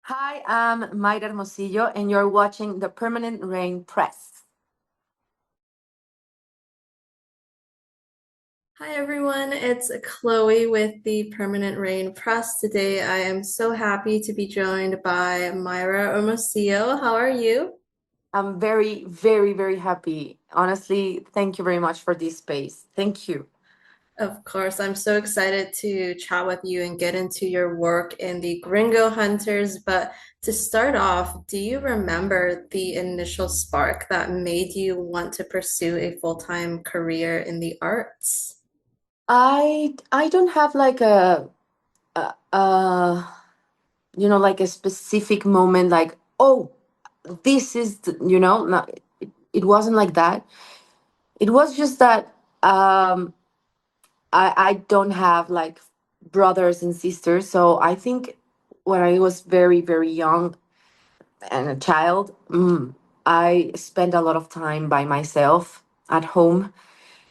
Hi, I'm Mayra Hermosillo, and you're watching the Permanent Rain Press. Hi everyone, it's Chloe with the Permanent Rain Press. Today I am so happy to be joined by Mayra Hermosillo. How are you? I'm very, very, very happy. Honestly, thank you very much for this space. Thank you. Of course, I'm so excited to chat with you and get into your work in the Gringo Hunters. But to start off, do you remember the initial spark that made you want to pursue a full-time career in the arts? I don't have like a, a like a specific moment like, oh, this is not, it wasn't like that. It was just that I don't have like brothers and sisters, so I think when I was very, very young and a child, I spent a lot of time by myself at home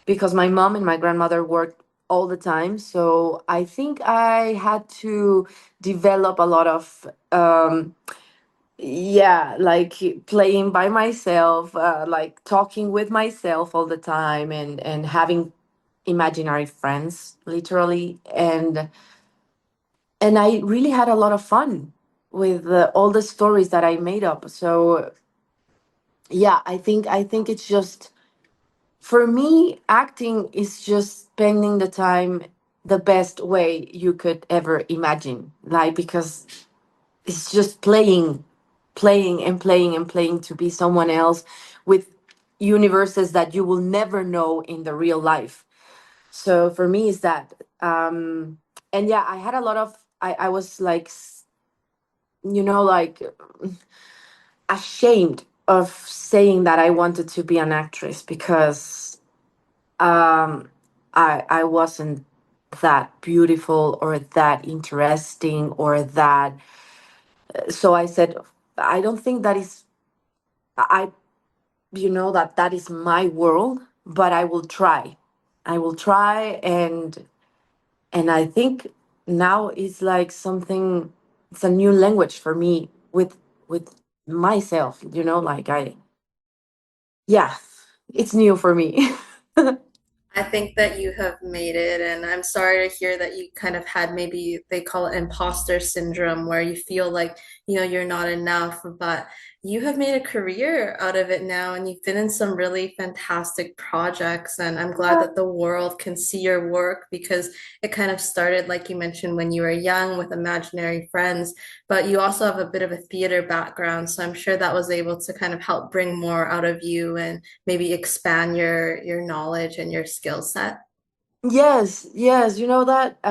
because my mom and my grandmother worked all the time. So I think I had to develop a lot of, yeah, like playing by myself, like talking with myself all the time, and having imaginary friends, literally, and I really had a lot of fun with all the stories that I made up. So yeah, I think it's just, for me, acting is just spending the time the best way you could ever imagine, like, because it's just playing and playing and playing to be someone else with universes that you will never know in the real life. So for me is that, and yeah, I had a lot of, I was like, like ashamed of saying that I wanted to be an actress because um I wasn't that beautiful or that interesting or that, so I said, I don't think that is, I that is my world, but I will try, and I think now it's like something, it's a new language for me with myself, like I, yeah, it's new for me. I think that you have made it, and I'm sorry to hear that you kind of had maybe they call it imposter syndrome, where you feel like, you're not enough, but you have made a career out of it now, and you've been in some really fantastic projects, and I'm glad that the world can see your work because it kind of started, like you mentioned, when you were young with imaginary friends, but you also have a bit of a theater background, so I'm sure that was able to kind of help bring more out of you and maybe expand your knowledge and your skill set. Yes, yes, you know that,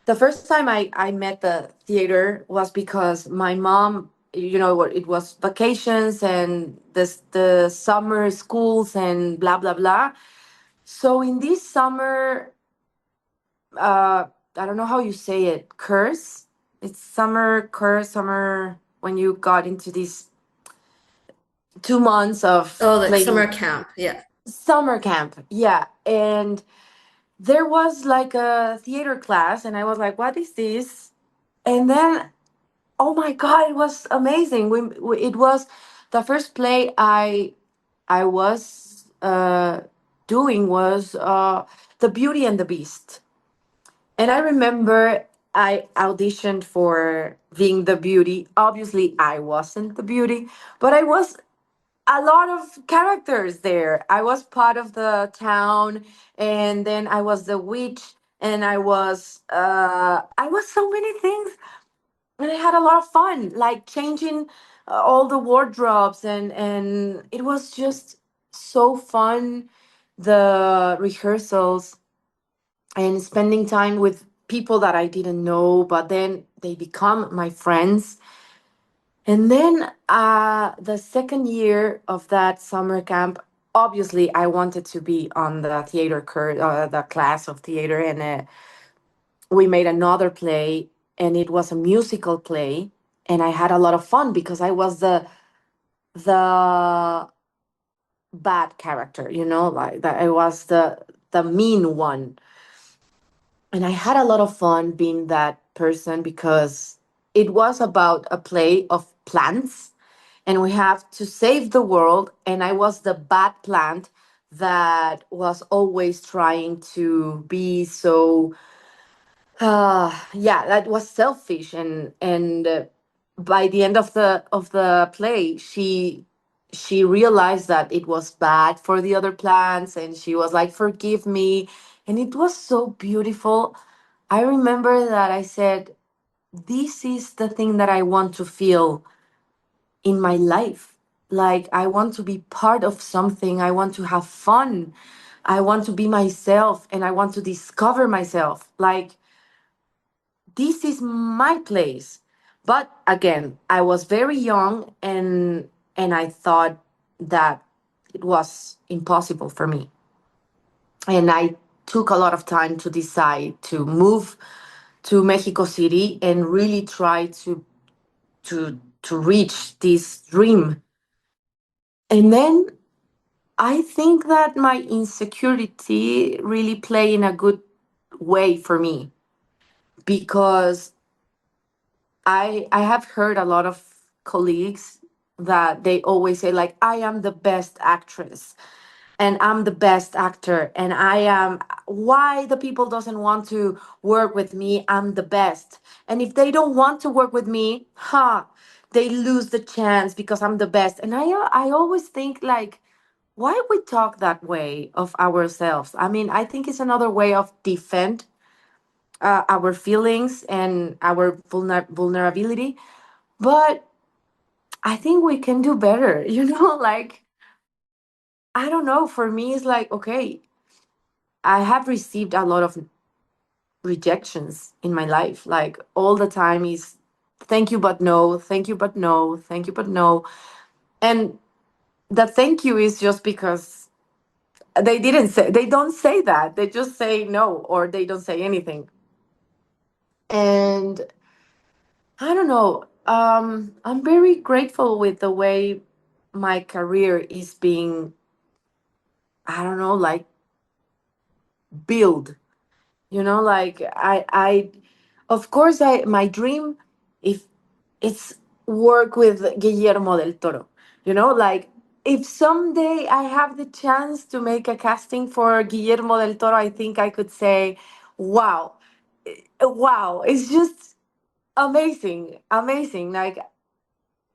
the first time I met the theater was because my mom, what, it was vacations and the summer schools and blah blah blah. So in this summer, uh I don't know how you say it, curse. It's summer curse, summer, when you got into these 2 months of Oh, like summer playing camp. Yeah. summer camp. Yeah. And there was like a theater class, and I was like, what is this? And then, oh my god, it was amazing. It was the first play I was doing was The Beauty and the Beast. And I remember I auditioned for being the beauty. Obviously, I wasn't the beauty, but I was a lot of characters there. I was part of the town, and then I was the witch, and I was so many things, and I had a lot of fun, like changing all the wardrobes, and it was just so fun. The rehearsals and spending time with people that I didn't know, but then they become my friends. And then the second year of that summer camp, obviously I wanted to be on the the class of theater, and we made another play, and it was a musical play, and I had a lot of fun because I was the bad character, like that. I was the mean one, and I had a lot of fun being that person because it was about a play of plants, and we have to save the world. And I was the bad plant that was always trying to be so yeah, that was selfish. And by the end of the play, she realized that it was bad for the other plants, and she was like, forgive me. And it was so beautiful. I remember that I said, this is the thing that I want to feel in my life. Like, I want to be part of something. I want to have fun. I want to be myself, and I want to discover myself. Like, this is my place. But again, I was very young, and I thought that it was impossible for me. And I took a lot of time to decide to move to Mexico City and really try to reach this dream. And then I think that my insecurity really played in a good way for me, because I have heard a lot of colleagues that they always say, like, I am the best actress and I'm the best actor, and I am, why the people doesn't want to work with me, I'm the best. And if they don't want to work with me, they lose the chance because I'm the best. And I always think, like, why we talk that way of ourselves? I mean, I think it's another way of defend our feelings and our vulnerability. But I think we can do better, like, I don't know. For me, it's like, okay, I have received a lot of rejections in my life. Like, all the time is thank you, but no, thank you, but no, thank you, but no. And the thank you is just because they don't say that. They just say no, or they don't say anything. And I don't know. I'm very grateful with the way my career is being, I don't know, like, build. Like, I of course, I my dream, if it's work with Guillermo del Toro. Like, if someday I have the chance to make a casting for Guillermo del Toro, I think I could say, wow, wow, it's just amazing, amazing. Like,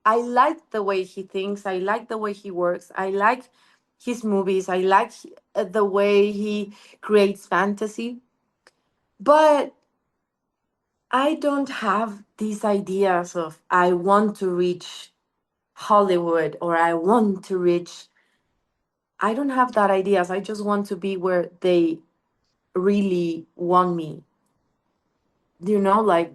I like the way he thinks, I like the way he works, I like his movies, I like the way he creates fantasy. But I don't have these ideas of I want to reach Hollywood, or I want to reach. I don't have that ideas. I just want to be where they really want me. Like,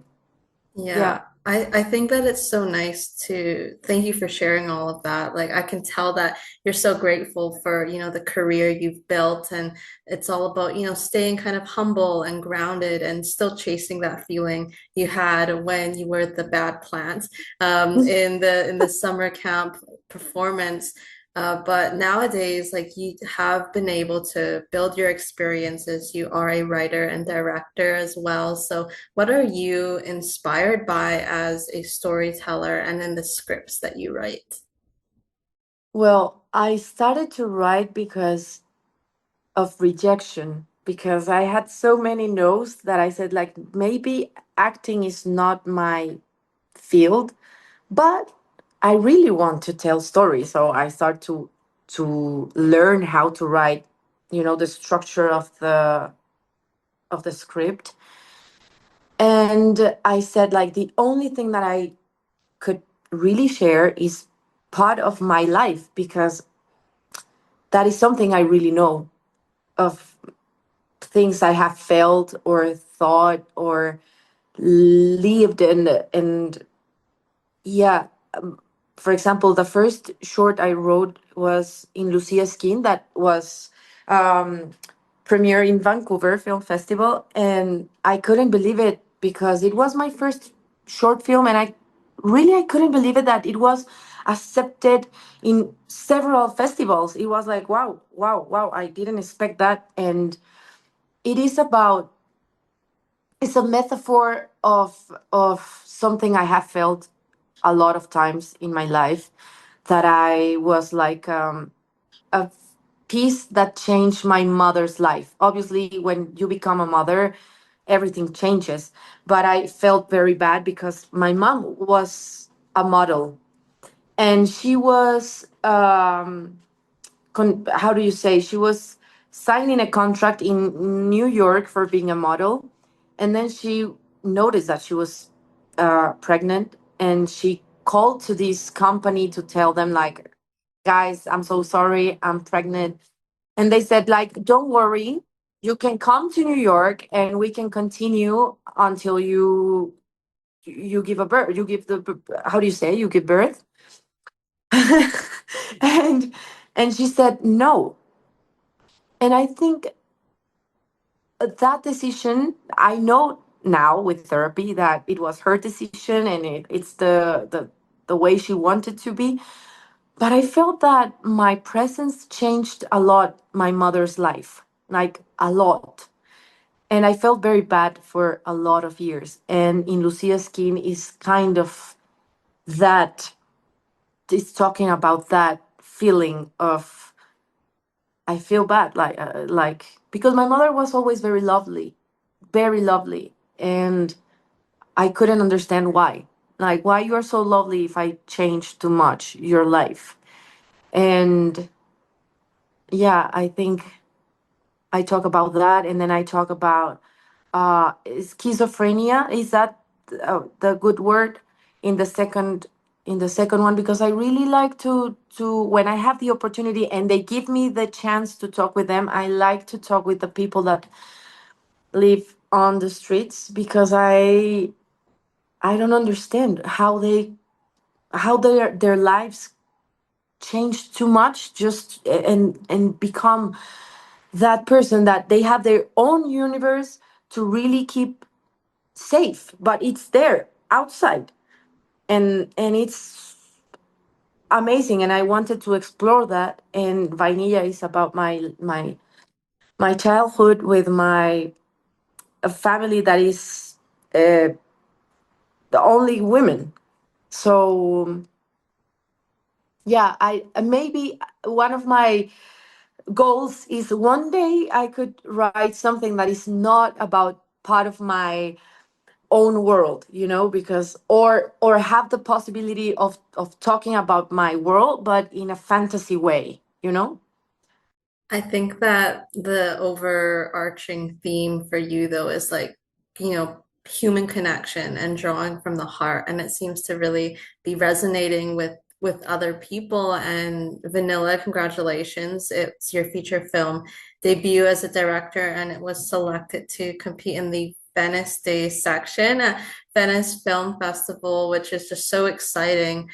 yeah. Yeah, I think that it's so nice to thank you for sharing all of that. Like I can tell that you're so grateful for, the career you've built, and it's all about, staying kind of humble and grounded and still chasing that feeling you had when you were the bad plant in the summer camp performance. But nowadays, like you have been able to build your experiences. You are a writer and director as well. So what are you inspired by as a storyteller and in the scripts that you write? Well, I started to write because of rejection, because I had so many no's that I said, like, maybe acting is not my field, but I really want to tell stories. So I start to learn how to write, the structure of the script. And I said, like, the only thing that I could really share is part of my life, because that is something I really know of, things I have felt or thought or lived. And yeah, for example, the first short I wrote was in Lucia's Skin, that was um, premiere in Vancouver Film Festival, and I couldn't believe it because it was my first short film, and I couldn't believe it that it was accepted in several festivals. It was like, wow, wow, wow! I didn't expect that. And it is about it's a metaphor of something I have felt a lot of times in my life, that I was like a piece that changed my mother's life. Obviously, when you become a mother, everything changes. But I felt very bad because my mom was a model, and she was how do you say, she was signing a contract in New York for being a model, and then she noticed that she was pregnant, and she called to this company to tell them like, guys, I'm so sorry, I'm pregnant. And they said like, don't worry, you can come to New York and we can continue until you give a birth, you give the, how do you say, you give birth. and and she said no. And I think that decision, I know now with therapy that it was her decision, and it's the way she wanted to be. But I felt that my presence changed a lot my mother's life, like a lot. And I felt very bad for a lot of years. And in Lucia's Skin is kind of that, it's talking about that feeling of, I feel bad, like because my mother was always very lovely, very lovely, and I couldn't understand why. Like, why you are so lovely if I change too much your life? And yeah, I think I talk about that, and then I talk about schizophrenia. Is that the good word in the second, in the second one? Because I really like to when I have the opportunity and they give me the chance to talk with them, I like to talk with the people that live on the streets, because I don't understand how their lives change too much, just and become that person that they have their own universe to really keep safe, but it's there outside. And it's amazing, and I wanted to explore that. And Vainilla is about my childhood with my a family that is the only women. So yeah, I maybe one of my goals is one day I could write something that is not about part of my own world, because or have the possibility of talking about my world, but in a fantasy way. I think that the overarching theme for you, though, is like, human connection and drawing from the heart. And it seems to really be resonating with other people. And Vanilla, congratulations. It's your feature film debut as a director, and it was selected to compete in the Venice Day section at Venice Film Festival, which is just so exciting.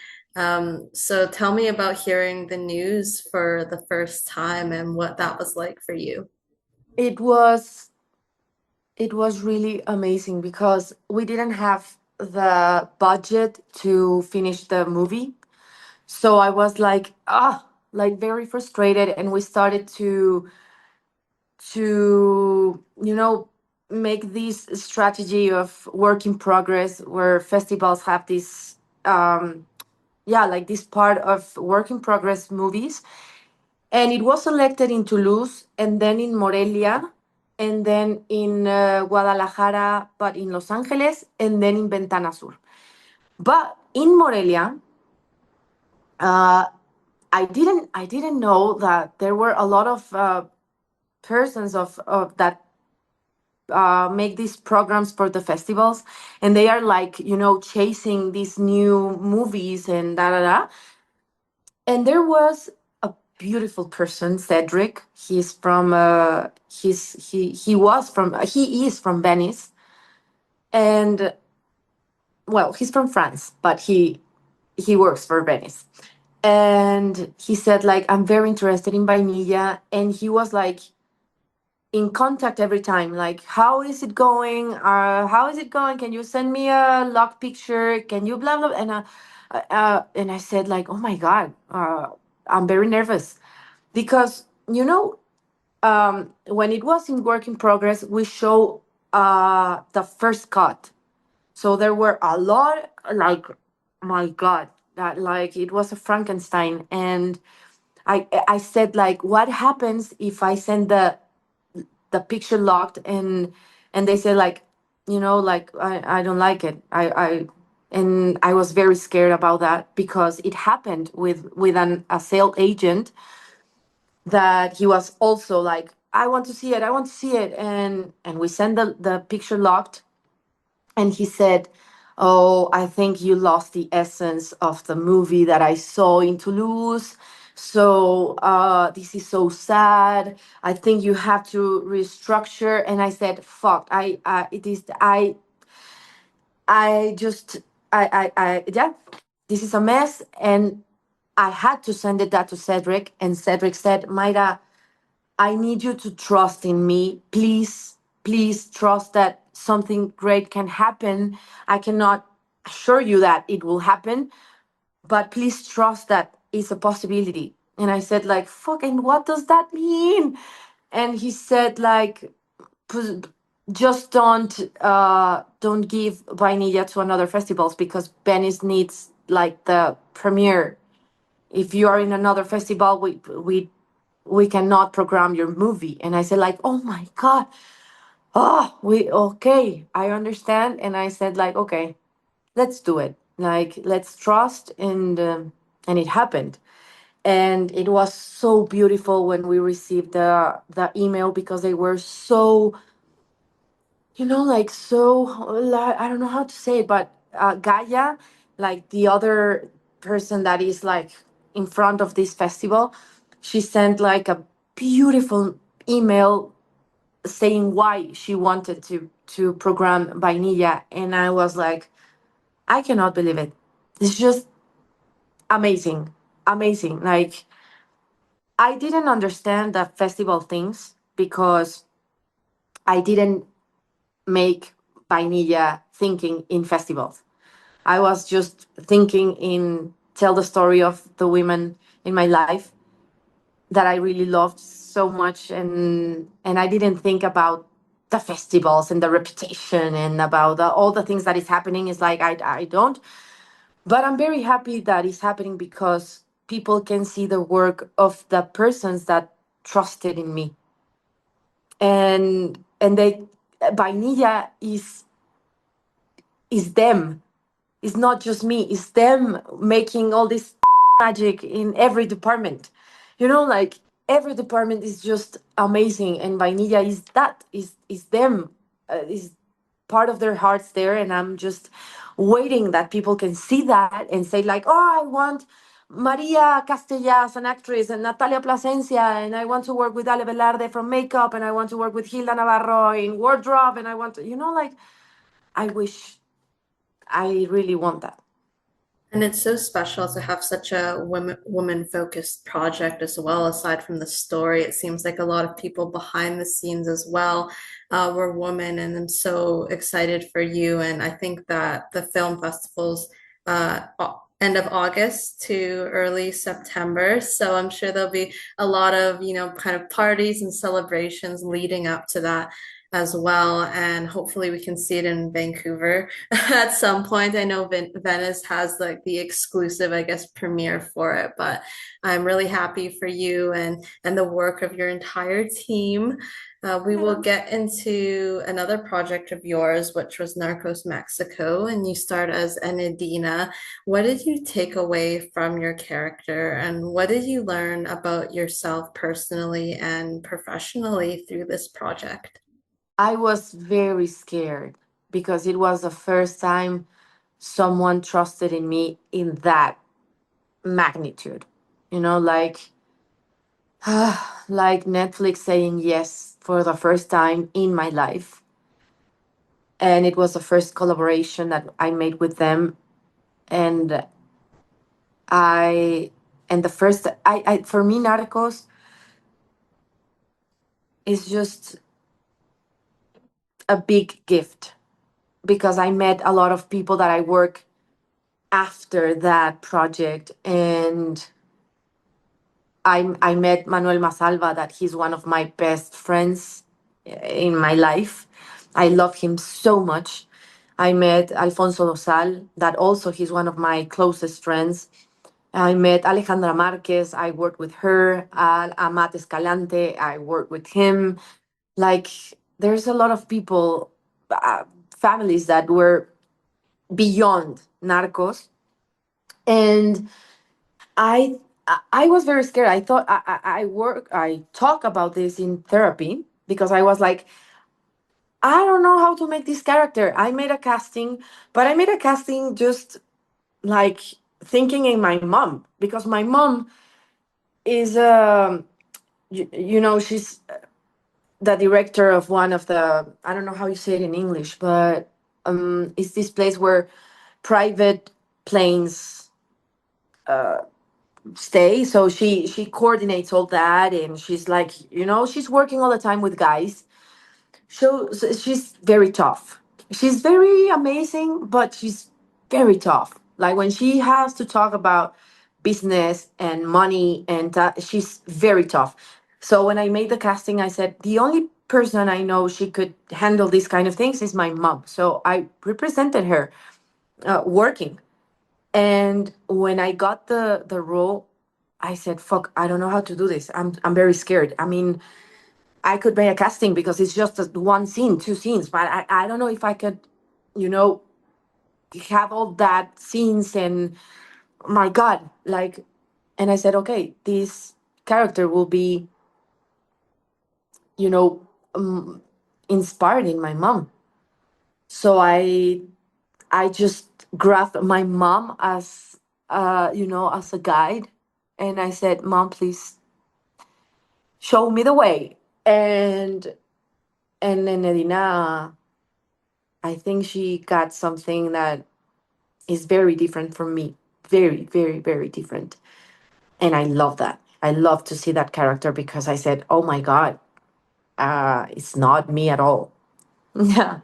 So tell me about hearing the news for the first time and what that was like for you. It was really amazing because we didn't have the budget to finish the movie. So I was like very frustrated, and we started to make this strategy of work in progress, where festivals have this yeah, like this part of work in progress movies. And it was selected in Toulouse, and then in Morelia, and then in Guadalajara, but in Los Angeles, and then in Ventana Sur. But in Morelia, uh, I didn't know that there were a lot of persons of that make these programs for the festivals, and they are like chasing these new movies and da da da. And there was a beautiful person, Cedric. He is from Venice, and well, he's from France, but he works for Venice. And he said like, I'm very interested in Vainilla, and he was like in contact every time, like, how is it going, can you send me a log picture, can you blah blah. And I said like, oh my god, I'm very nervous, because when it was in work in progress, we show the first cut. So there were a lot, like, my God, that, like, it was a Frankenstein. And I said, like, what happens if I send the picture locked, and they say, like, like, I don't like it. And I was very scared about that, because it happened with a sale agent, that he was also like, I want to see it, I want to see it. And we sent the picture locked, and he said, oh, I think you lost the essence of the movie that I saw in Toulouse. So this is so sad. I think you have to restructure. And I said, fuck, it is, I just, yeah, this is a mess. And I had to send that to Cedric. And Cedric said, Mayra, I need you to trust in me. Please, please trust that something great can happen. I cannot assure you that it will happen, but please trust that it's a possibility. And I said, like, fucking, what does that mean? And he said, like, "Pus- just don't give Vainilla to another festivals, because Venice needs, like, the premiere. If you are in another festival, we cannot program your movie." And I said, like, oh my God. Oh, we okay. I understand. And I said, like, okay, let's do it. Like, let's trust. And it happened. And it was so beautiful when we received the email, because they were so, like, so, like, I don't know how to say it, but Gaia, like, the other person that is, like, in front of this festival, she sent, like, a beautiful email saying why she wanted to program Vainilla. And I was like, I cannot believe it. It's just amazing. Amazing. Like, I didn't understand the festival things, because I didn't make Vainilla thinking in festivals. I was just thinking in tell the story of the women in my life that I really loved so much. And I didn't think about the festivals and the reputation and about all the things that is happening. Is like, I don't. But I'm very happy that it's happening, because people can see the work of the persons that trusted in me. And they, Vainilla is them. It's not just me. It's them making all this magic in every department. Like, every department is just amazing, and Vainilla is that. Is them. Is part of their hearts there, and I'm just waiting that people can see that and say, like, oh, I want Maria Castellas, an actress, and Natalia Plasencia, and I want to work with Ale Velarde from makeup, and I want to work with Hilda Navarro in wardrobe, and I want to, like, I wish, I really want that. And it's so special to have such a woman focused project as well. Aside from the story, it seems like a lot of people behind the scenes as well were women, and I'm so excited for you. And I think that the film festivals end of August to early September, so I'm sure there'll be a lot of kind of parties and celebrations leading up to that as well. And hopefully we can see it in Vancouver at some point. I know Venice has like the exclusive, I guess, premiere for it, but I'm really happy for you and the work of your entire team. We will get into another project of yours, which was Narcos Mexico, and you start as Enedina. What did you take away from your character, and what did you learn about yourself personally and professionally through this project? I was very scared, because it was the first time someone trusted in me in that magnitude. Like, like Netflix saying yes for the first time in my life. And it was the first collaboration that I made with them. And I, and the first, for me, Narcos is just a big gift, because I met a lot of people that I work after that project. And I met Manuel Masalva, that he's one of my best friends in my life. I love him so much. I met Alfonso Dosal, that also he's one of my closest friends. I met Alejandra Marquez, I worked with her. Amat Escalante, I worked with him. Like, there's a lot of people, families that were beyond Narcos. And I I was very scared. I thought I talk about this in therapy because I was like, I don't know how to make this character. I made a casting, but I made a casting just like thinking in my mom, because my mom is she's the director of one of the, I don't know how you say it in English, but it's this place where private planes stay. So she coordinates all that, and she's like, she's working all the time with guys. So she's very tough. She's very amazing, but she's very tough. Like when she has to talk about business and money, and she's very tough. So when I made the casting, I said the only person I know she could handle these kind of things is my mom. So I represented her working. And when I got the role, I said, "Fuck, I don't know how to do this. I'm very scared." I mean, I could make a casting because it's just one scene, two scenes, but I don't know if I could, you know, have all that scenes, and my God, like, and I said, okay, this character will be, you know, inspired in my mom. So I just grabbed my mom as, as a guide, and I said, "Mom, please show me the way." And then Enedina, I think she got something that is very different from me. Very, very, very different. And I love that. I love to see that character because I said, oh my God, it's not me at all. Yeah.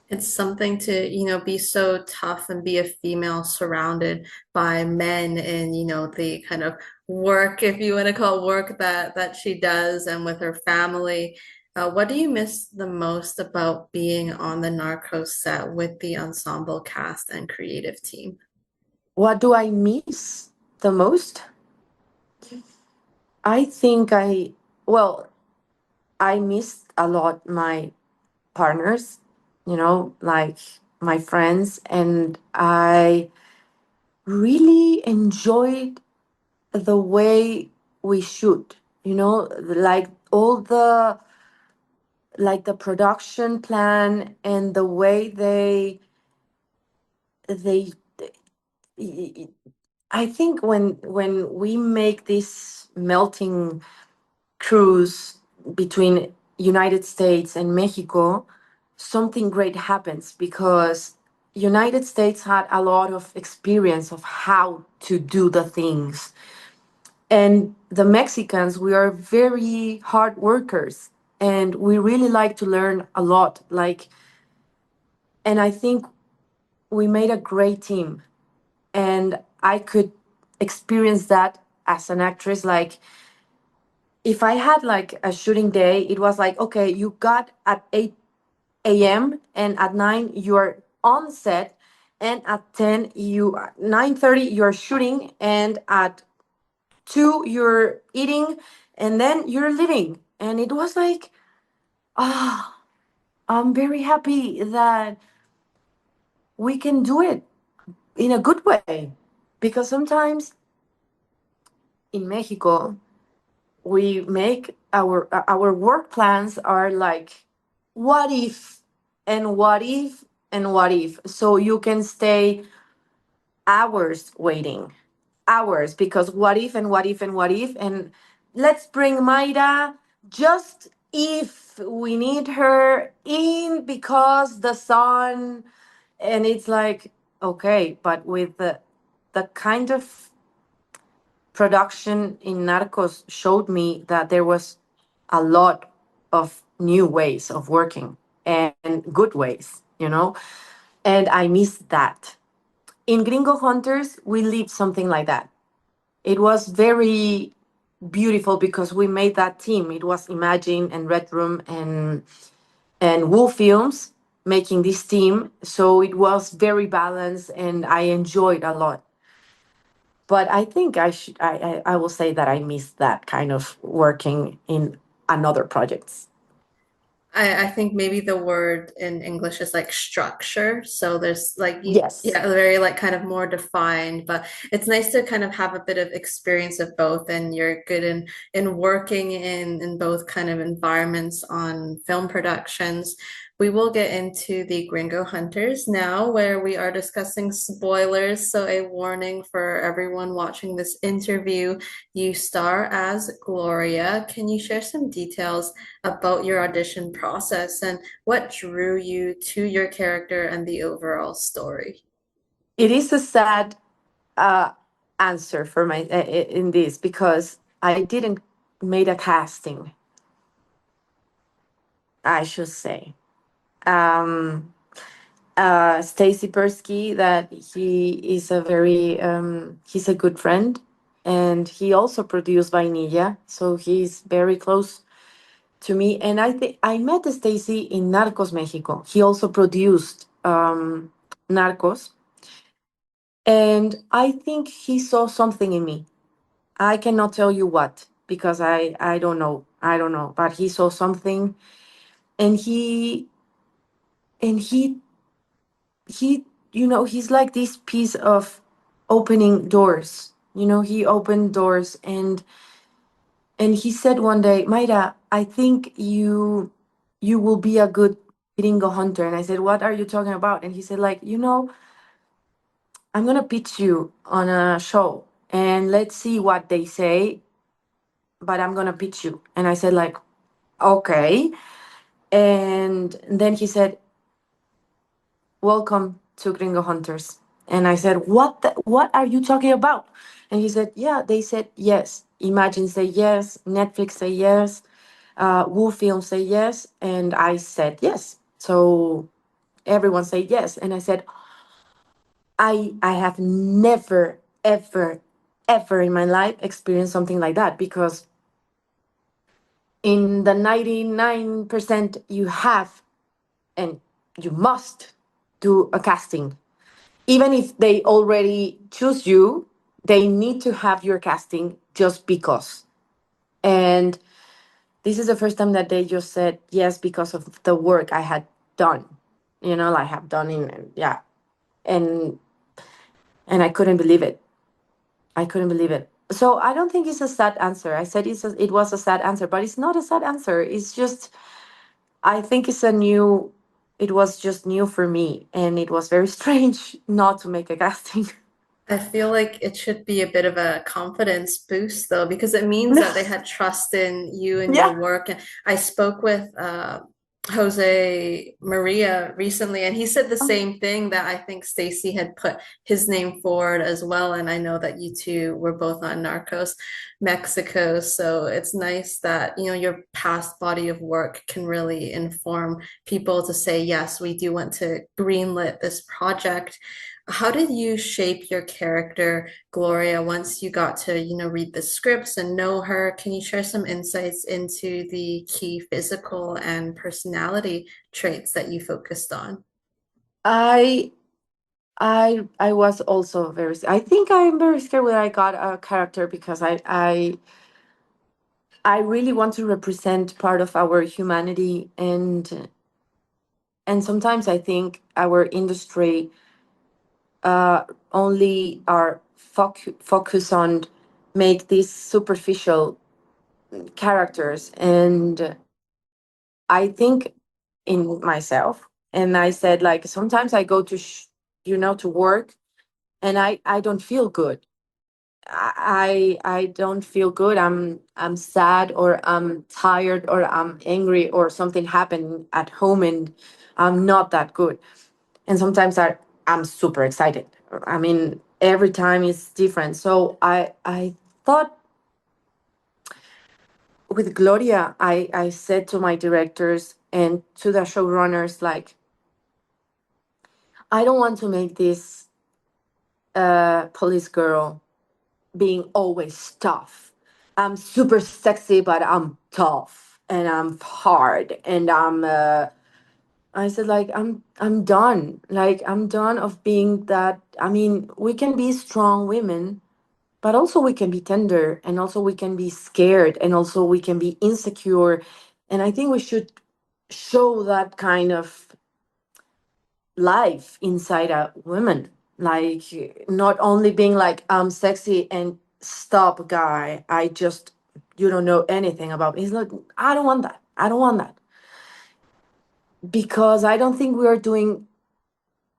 It's something to, be so tough and be a female surrounded by men and, the kind of work, if you want to call it work, that she does and with her family. What do you miss the most about being on the Narcos set with the ensemble cast and creative team? What do I miss the most? I think well, I missed a lot my partners, like my friends, and I really enjoyed the way we shoot, like all the, like the production plan and the way they I think when we make this melting cruise between United States and Mexico, something great happens because United States had a lot of experience of how to do the things. And the Mexicans, we are very hard workers, and we really like to learn a lot. Like, and I think we made a great team. And I could experience that as an actress. Like, if I had like a shooting day, it was like, okay, you got at 8 a.m. and at 9 you're on set, and at 10 you 9:30 you're shooting, and at 2 you're eating, and then you're leaving. And it was like, ah, I'm very happy that we can do it in a good way, because sometimes in Mexico we make our work plans are like, what if, and what if, and what if, so you can stay hours waiting, hours, because what if, and what if, and what if, and let's bring Mayra just if we need her in because the sun. And it's like, okay, but with the kind of production in Narcos showed me that there was a lot of new ways of working, and good ways, and I missed that. In Gringo Hunters, we lived something like that. It was very beautiful because we made that team. It was Imagine and Red Room, and and Woo Films making this team. So it was very balanced and I enjoyed a lot. But I think I will say that I miss that kind of working in another projects. I think maybe the word in English is like structure. So there's like you, Yes. yeah, very like kind of more defined, but it's nice to kind of have a bit of experience of both and you're good in working in both kind of environments on film productions. We will get into the Gringo Hunters now, where we are discussing spoilers. So a warning for everyone watching this interview. You star as Gloria. Can you share some details about your audition process and what drew you to your character and the overall story? It is a sad uh, answer for my in this because I didn't made a casting, I should say. Um, Stacy Persky, that he is a very he's a good friend, and he also produced Vainilla, so he's very close to me. And I think I met Stacy in Narcos Mexico. He also produced Narcos, and I think he saw something in me. I cannot tell you what because I don't know. I don't know, but he saw something, and he he he's like this piece of opening doors. He opened doors, and he said one day, Mayra, I think you will be a good gringo hunter. And I said, what are you talking about? And he said, like, I'm gonna pitch you on a show and let's see what they say, but I'm gonna pitch you. And I said, like, okay. And then he said, welcome to Gringo Hunters. And I said, what are you talking about? And he said, yeah, they said yes. Imagine say yes, Netflix say yes, Woo Film say yes, and I said yes. So everyone said yes. And I said, I have never, ever, ever in my life experienced something like that, because in the 99% you have and you must do a casting. Even if they already choose you, they need to have your casting just because. And this is the first time that they just said yes because of the work I had done. I have done in, yeah. And I couldn't believe it. I couldn't believe it. So I don't think it's a sad answer. I said it was a sad answer, but it's not a sad answer. It's just, I think it was just new for me. And it was very strange not to make a casting. I feel like it should be a bit of a confidence boost though, because it means that they had trust in you and your Yeah. work. And I spoke with Jose Maria recently, and he said the same thing, that I think Stacy had put his name forward as well. And I know that you two were both on Narcos Mexico. So it's nice that, your past body of work can really inform people to say, yes, we do want to greenlit this project. How did you shape your character, Gloria, once you got to, read the scripts and know her? Can you share some insights into the key physical and personality traits that you focused on? I I was also I think I'm very scared when I got a character, because I really want to represent part of our humanity, and sometimes I think our industry only are focus on make these superficial characters. And I think in myself, and I said, like, sometimes I go to to work, and I don't feel good. I don't feel good. I'm sad, or I'm tired, or I'm angry, or something happened at home and I'm not that good. And sometimes I'm super excited. I mean, every time is different. So I thought with Gloria, I said to my directors and to the showrunners, like, I don't want to make this police girl being always tough. I'm super sexy, but I'm tough and I'm hard and I'm I said like I'm done. Like I'm done of being that. I mean, we can be strong women, but also we can be tender, and also we can be scared, and also we can be insecure. And I think we should show that kind of life inside a woman. Like not only being like I'm sexy and stop guy. I just you don't know anything about me. It's like I don't want that. I don't want that. Because I don't think we are doing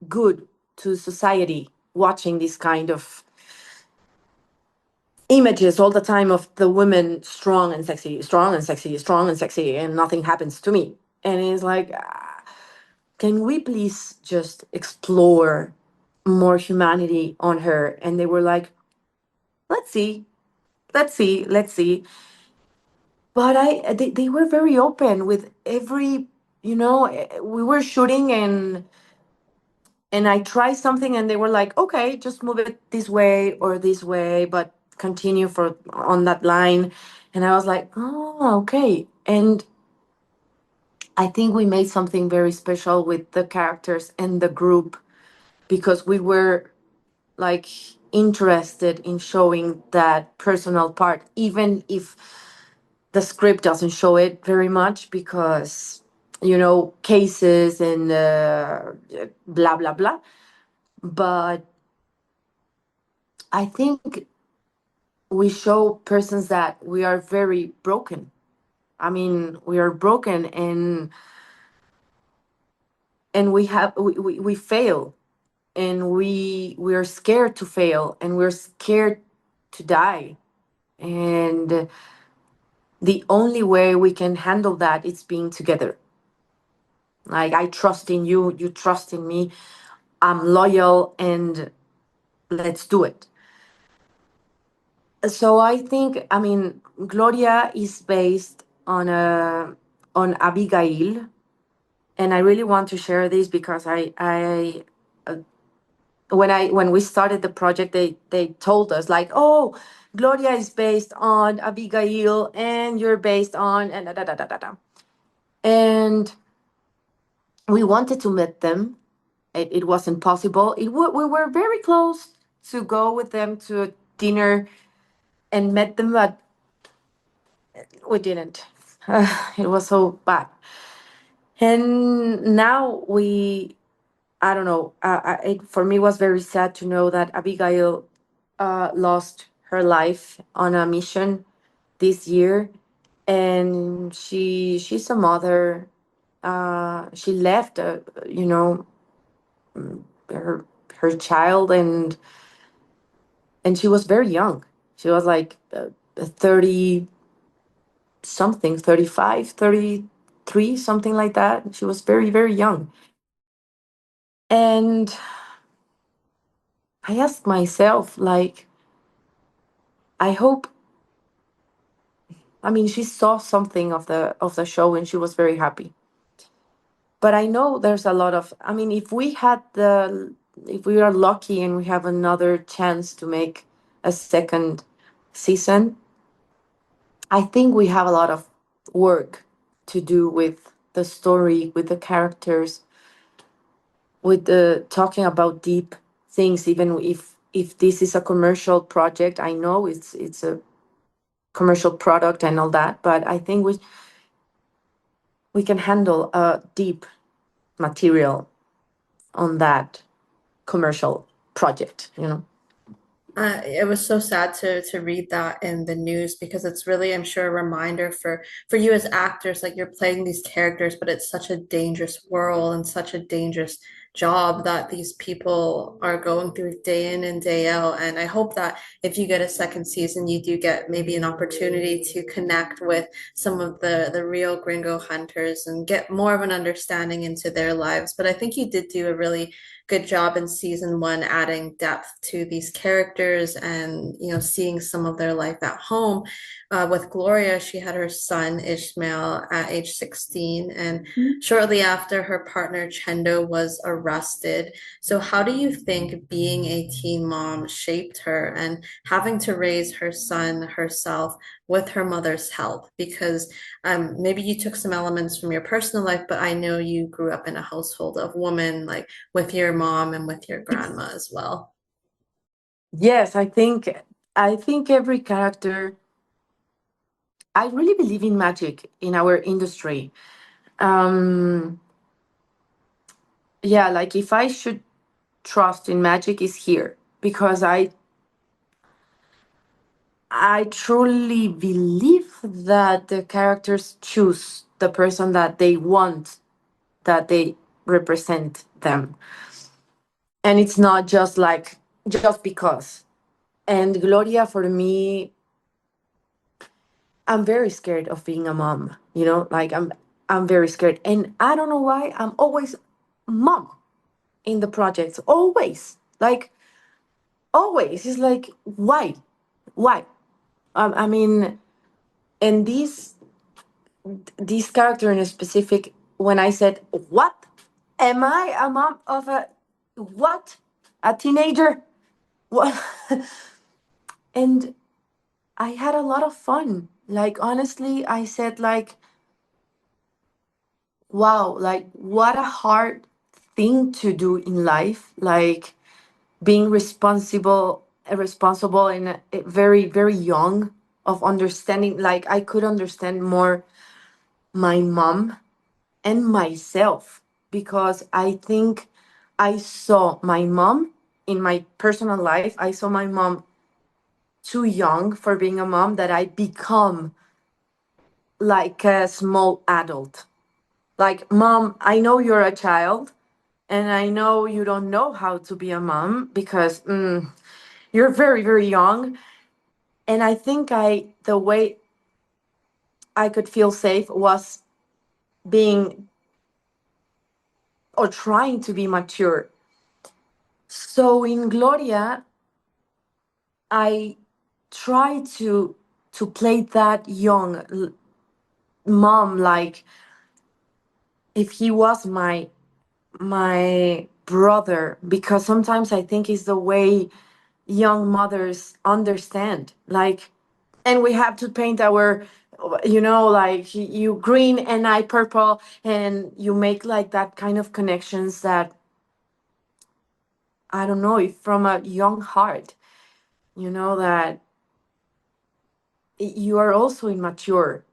good to society watching this kind of images all the time of the women strong and sexy, strong and sexy, strong and sexy, and nothing happens to me. And it's like, can we please just explore more humanity on her? And they were like, let's see, let's see, let's see. But they were very open with every, we were shooting and I tried something and they were like, okay, just move it this way or this way, but continue for on that line. And I was like, oh, okay. And I think we made something very special with the characters and the group because we were like interested in showing that personal part, even if the script doesn't show it very much because, cases and blah, blah, blah. But I think we show persons that we are very broken. I mean, we are broken and we fail and we are scared to fail and we're scared to die. And the only way we can handle that is being together. Like I trust in you, you trust in me. I'm loyal and let's do it. So I think, I mean, Gloria is based on Abigail, and I really want to share this because I when we started the project, they told us like, oh, Gloria is based on Abigail, and you're based on and da da da da da. Da. And we wanted to meet them. It wasn't possible. We were very close to go with them to a dinner and met them, but we didn't. It was so bad. And now I don't know. It for me was very sad to know that Abigail lost her life on a mission this year, and she's a mother. She left, her child, and she was very young. She was like 30 something, 35, 33, something like that. She was very, very young. And I asked myself, like, I hope, I mean, she saw something of the show and she was very happy. But I know there's a lot of, I mean, if we are lucky and we have another chance to make a second season, I think we have a lot of work to do with the story, with the characters, with the talking about deep things. Even if this is a commercial project, I know it's a commercial product and all that, but I think we can handle a deep material on that commercial project. It was so sad to read that in the news because it's really, I'm sure, a reminder for you as actors, like you're playing these characters, but it's such a dangerous world and such a dangerous job that these people are going through day in and day out. And I hope that if you get a second season, you do get maybe an opportunity to connect with some of the real Gringo Hunters and get more of an understanding into their lives. But I think you did do a really good job in season one adding depth to these characters and, seeing some of their life at home. With Gloria, she had her son Ishmael at age 16, and shortly after, her partner Chendo was arrested. So, how do you think being a teen mom shaped her and having to raise her son herself with her mother's help? Because maybe you took some elements from your personal life, but I know you grew up in a household of women, like with your mom and with your grandma as well. Yes, I think every character. I really believe in magic in our industry. Um, yeah, like if I should trust in magic is here because I truly believe that the characters choose the person that they want, that they represent them. And it's not just like just because. And Gloria, for me, I'm very scared of being a mom, like I'm very scared. And I don't know why I'm always mom in the projects. Always. Like always. It's like why? Why? I mean, and this character in a specific, when I said, what? Am I a mom of a what? A teenager? What? And I had a lot of fun. Like honestly, I said like, wow, like what a hard thing to do in life. Like being responsible and very, very young of understanding. Like I could understand more my mom and myself because I think I saw my mom in my personal life. I saw my mom too young for being a mom that I become like a small adult. Like, mom, I know you're a child and I know you don't know how to be a mom because you're very, very young. And I think the way I could feel safe was being or trying to be mature. So in Gloria, I try to play that young mom, like if he was my brother, because sometimes I think it's the way young mothers understand, like, and we have to paint our, like you green and I purple, and you make like that kind of connections that I don't know if from a young heart, that you are also immature.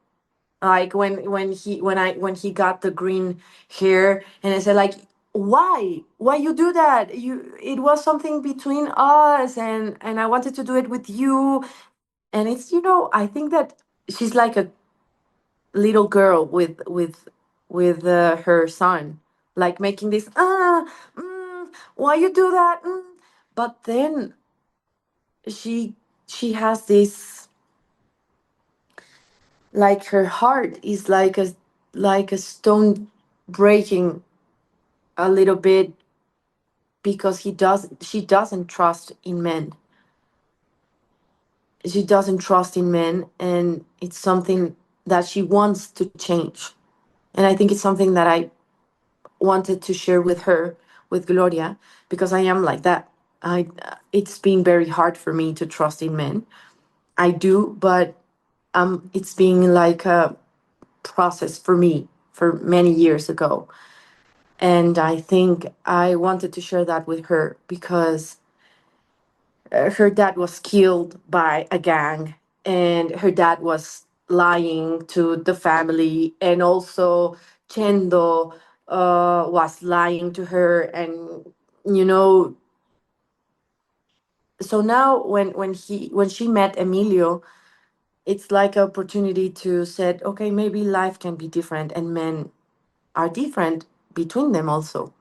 Like when he got the green hair, and I said like, why you do that? It was something between us, and I wanted to do it with you. And it's, I think that she's like a little girl with her son, like making this why you do that. But then she she has this, like her heart is like a stone breaking a little bit because she doesn't trust in men. She doesn't trust in men, and it's something that she wants to change. And I think it's something that I wanted to share with her, with Gloria, because I am like that. I It's been very hard for me to trust in men. I do, but it's been like a process for me for many years ago. And I think I wanted to share that with her because her dad was killed by a gang, and her dad was lying to the family, and also Chendo was lying to her. And you know so now when she met Emilio, it's like an opportunity to said, okay, maybe life can be different and men are different between them also.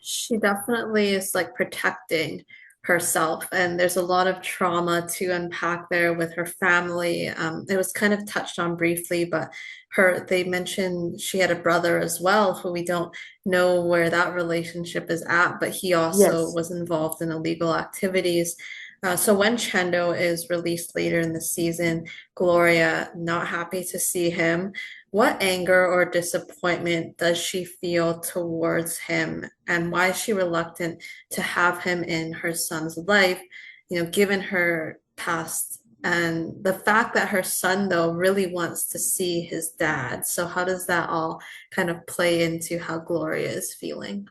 She definitely is like protecting herself. And there's a lot of trauma to unpack there with her family. It was kind of touched on briefly, but they mentioned she had a brother as well, who we don't know where that relationship is at, but he also Yes. was involved in illegal activities. So when Chendo is released later in the season, Gloria not happy to see him. What anger or disappointment does she feel towards him, and why is she reluctant to have him in her son's life, given her past and the fact that her son, though, really wants to see his dad? So, how does that all kind of play into how Gloria is feeling?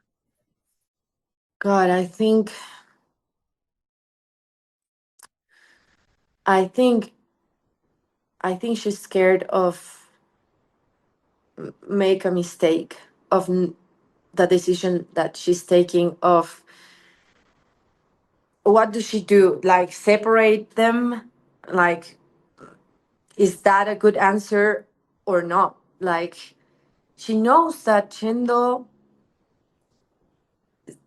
God, I think, I think she's scared of make a mistake of the decision that she's taking of what does she do, like separate them, like is that a good answer or not? Like she knows that Chendo,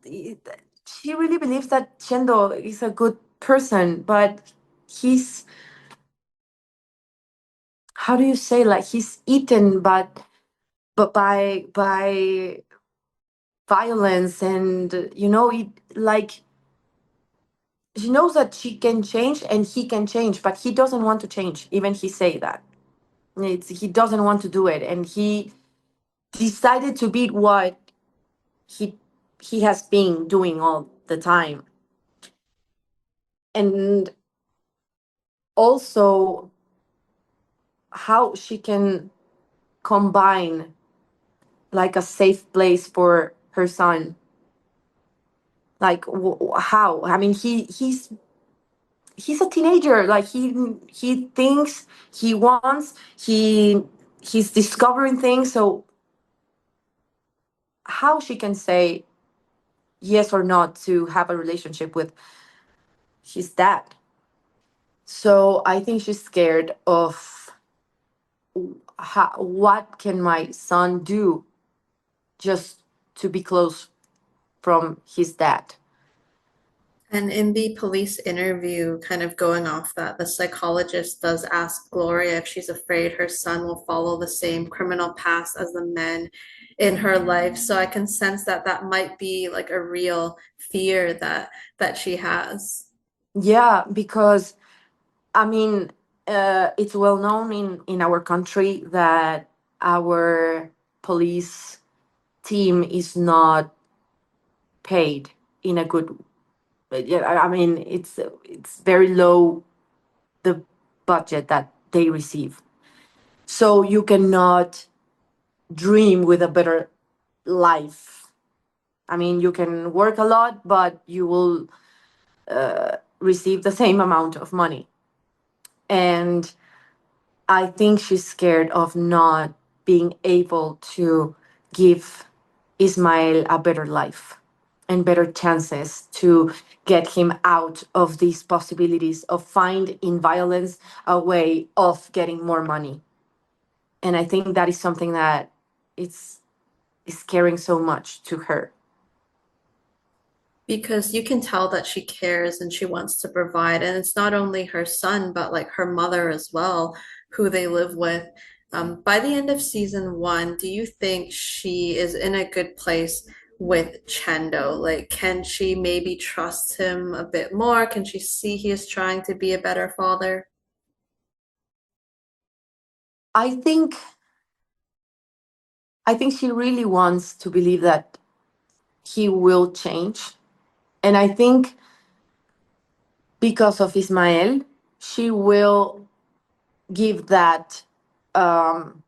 she really believes that Chendo is a good person, but he's, how do you say, like he's eaten but by violence, and it, like she knows that she can change and he can change, but he doesn't want to change. Even he say that he doesn't want to do it, and he decided to be what he he has been doing all the time. And also how she can combine like a safe place for her son, like how, I mean, he's a teenager, like he thinks, he wants, he's discovering things. So how she can say yes or not to have a relationship with his dad. So I think she's scared of what can my son do just to be close from his dad. And in the police interview, kind of going off that, the psychologist does ask Gloria if she's afraid her son will follow the same criminal past as the men in her life. So I can sense that that might be like a real fear that she has. Yeah, because I mean, it's well known in our country that our police team is not paid in a good. Yeah, I mean, it's very low, the budget that they receive. So you cannot dream with a better life. I mean, you can work a lot, but you will receive the same amount of money. And I think she's scared of not being able to give Ismael a better life and better chances to get him out of these possibilities of find in violence a way of getting more money. And I think that is something that it's is caring so much to her. Because you can tell that she cares and she wants to provide. And it's not only her son, but like her mother as well, who they live with. By the end of season 1, do you think she is in a good place with Chendo? Like, can she maybe trust him a bit more? Can she see he is trying to be a better father? I think I think she really wants to believe that he will change. And I think because of Ismael, she will give that um,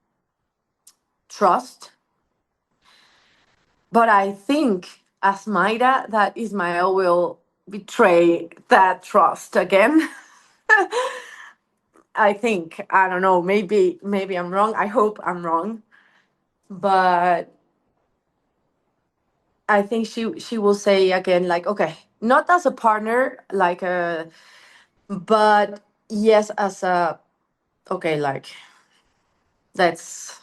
trust. But I think, as Mayra, that Ismael will betray that trust again. I think, I don't know, maybe I'm wrong. I hope I'm wrong. But I think she will say again, like, okay, not as a partner, like a, but yes, as a, okay, like, let's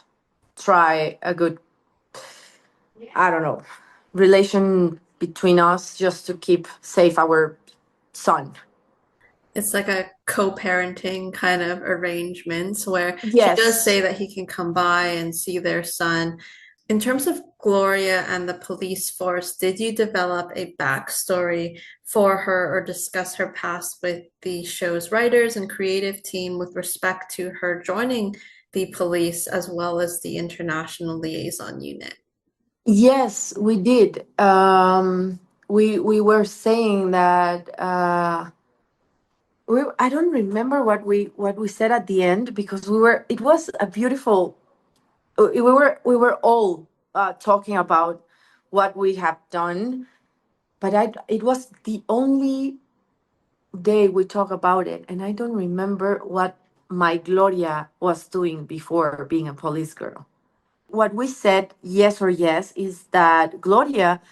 try a good, I don't know, relation between us just to keep safe our son. It's like a co-parenting kind of arrangement where she does Yes. say that he can come by and see their son. In terms of Gloria and the police force, did you develop a backstory for her or discuss her past with the show's writers and creative team with respect to her joining the police as well as the International Liaison Unit? Yes, we did. We were saying that I don't remember what we said at the end, because it was a beautiful. We were all talking about what we have done, but it was the only day we talk about it, and I don't remember what my Gloria was doing before being a police girl. What we said, yes or yes, is that Gloria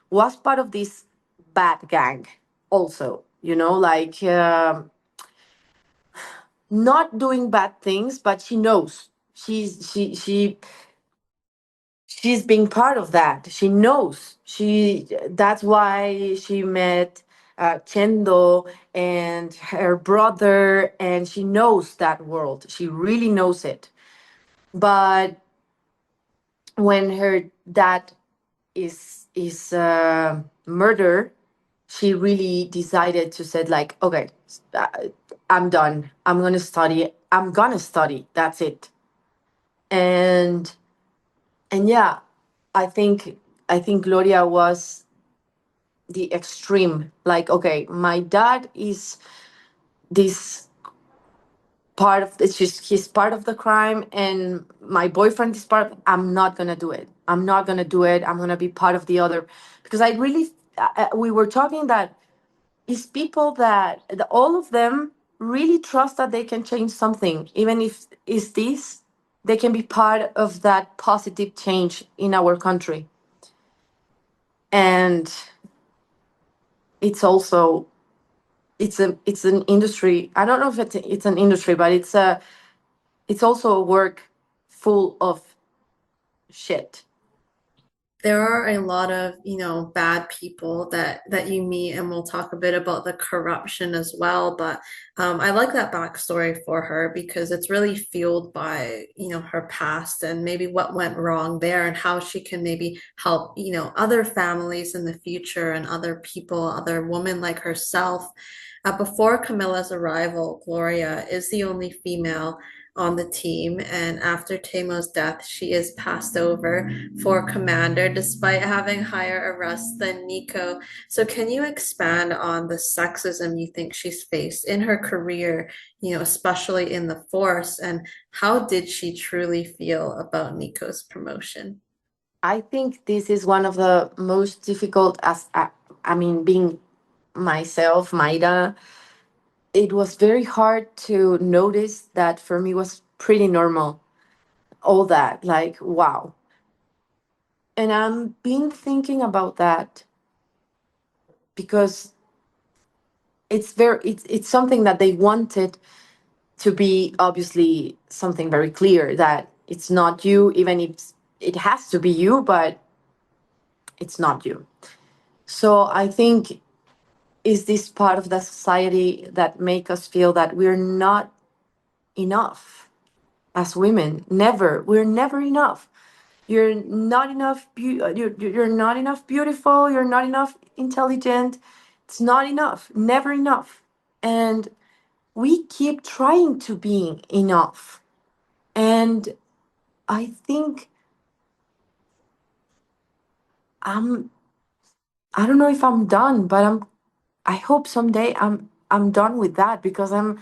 was part of this bad gang also, like not doing bad things, but she knows she's being part of that. She knows. That's why she met Chendo and her brother, and she knows that world. She really knows it. But when her dad is murder, she really decided to say, like, okay, uh, I'm done. I'm gonna study. That's it. And yeah, I think I think Gloria was the extreme. Like, okay, my dad is this part of it's just he's part of the crime, and my boyfriend is part. I'm not gonna do it. I'm gonna be part of the other, because I really we were talking that is people that all of them really trust that they can change something, even if is this they can be part of that positive change in our country. And it's also it's an industry. I don't know if it's an industry, but it's also a work full of shit. There are a lot of, bad people that you meet, and we'll talk a bit about the corruption as well. But I like that backstory for her because it's really fueled by, her past and maybe what went wrong there and how she can maybe help, other families in the future and other people, other women like herself. Before Camilla's arrival, Gloria is the only female on the team, and after Temo's death, she is passed over for commander despite having higher arrests than Nico. So, can you expand on the sexism you think she's faced in her career, especially in the force, and how did she truly feel about Nico's promotion? I think this is one of the most difficult, as I mean, being myself, Mayra, it was very hard to notice that. For me was pretty normal, all that, like, wow. And I'm been thinking about that because it's something that they wanted to be, obviously something very clear, that it's not you, even if it has to be you, but it's not you. So I think is this part of the society that make us feel that we're not enough as women. Never. We're never enough. You're not enough. You're not enough beautiful. You're not enough intelligent. It's not enough. Never enough. And we keep trying to be enough. And I think I'm. I don't know if I'm done, but I'm. I hope someday I'm done with that, because I'm.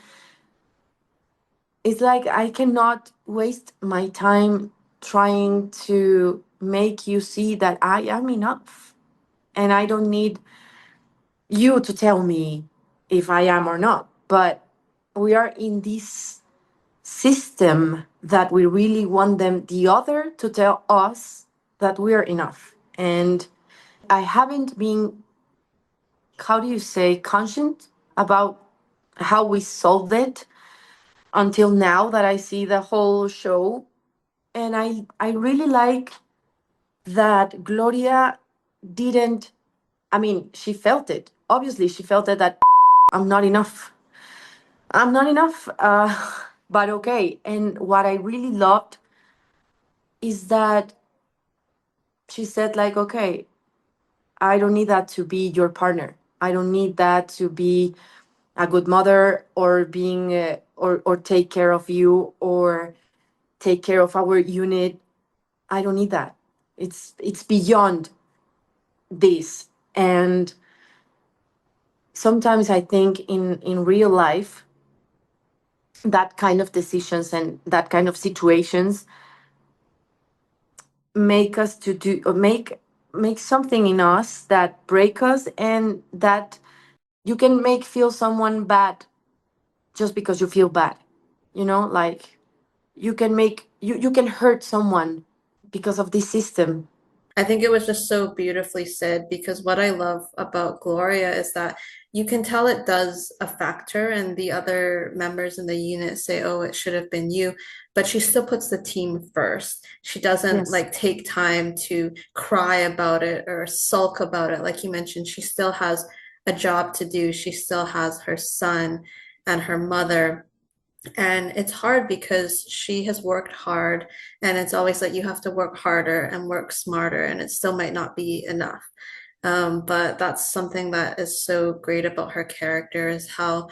It's like I cannot waste my time trying to make you see that I am enough, and I don't need you to tell me if I am or not. But we are in this system that we really want the other to tell us that we are enough. And I haven't been, how do you say, conscient about how we solved it until now that I see the whole show. And I really like that Gloria didn't, I mean, she felt it. Obviously, she felt it, that I'm not enough. I'm not enough. But okay. And what I really loved is that she said, like, okay, I don't need that to be your partner. I don't need that to be a good mother or being or take care of you or take care of our unit. I don't need that. It's beyond this. And sometimes I think in real life, that kind of decisions and that kind of situations make us to do or make something in us that break us, and that you can make feel someone bad just because you feel bad, like you can hurt someone because of this system. I think it was just so beautifully said because what I love about Gloria is that you can tell it does affect her, and the other members in the unit say, oh, it should have been you, but she still puts the team first. She doesn't Yes. like take time to cry about it or sulk about it. Like you mentioned, she still has a job to do, she still has her son and her mother. And it's hard because she has worked hard, and it's always like you have to work harder and work smarter, and it still might not be enough. But that's something that is so great about her character is how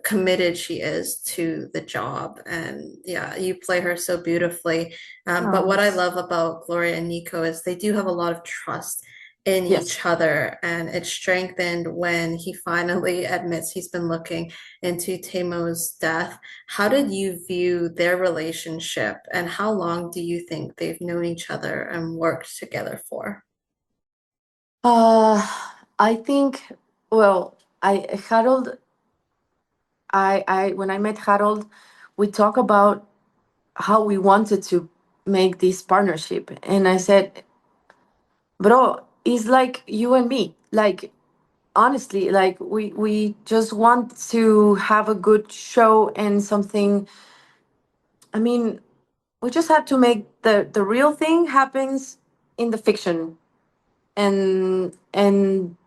committed she is to the job. And yeah, you play her so beautifully. But what I Yes. love about Gloria and Nico is they do have a lot of trust in Yes. each other, and it's strengthened when he finally admits he's been looking into Temo's death. How did you view their relationship, and how long do you think they've known each other and worked together for? uh I think, well, I Harold, I when I met Harold, we talk about how we wanted to make this partnership, and I said, bro, it's like you and me, like, honestly, like we just want to have a good show and something. I mean, we just have to make the real thing happens in the fiction, and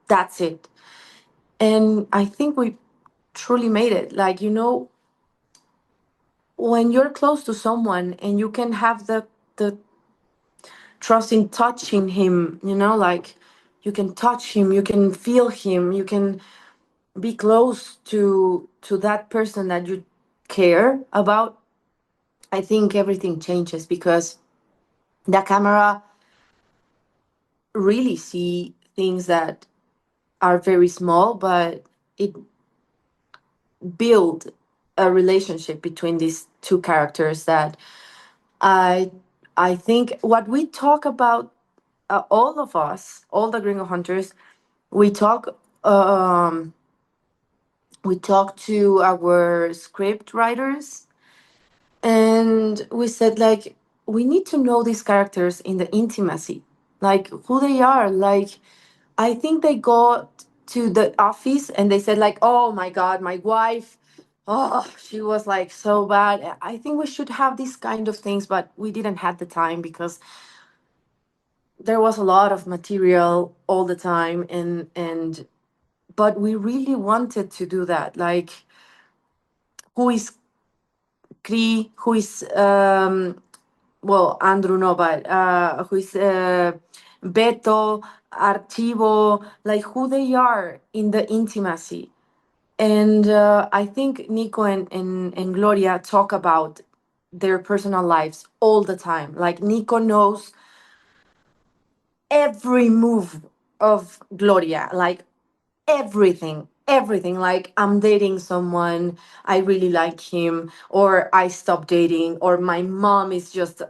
that's it. And I think we truly made it. Like, when you're close to someone and you can have the trust in touching him, like, you can touch him, you can feel him, you can be close to that person that you care about. I think everything changes because the camera really see things that are very small, but it build a relationship between these two characters that I I think what we talk about, all of us, all the Gringo Hunters, we talk um we talk to our script writers, and we said, like, we need to know these characters in the intimacy, like who they are. Like, I think they got to the office and they said, like, oh my god, my wife, oh, she was like so bad. I think we should have these kind of things, but we didn't have the time because there was a lot of material all the time, and but we really wanted to do that. Like, who is Cree, who is well, Andrew, no, but who is Beto, Archivo, like who they are in the intimacy. And I think Nico and Gloria talk about their personal lives all the time. Like, Nico knows every move of Gloria, like everything. Like, I'm dating someone, I really like him, or I stopped dating, or my mom is just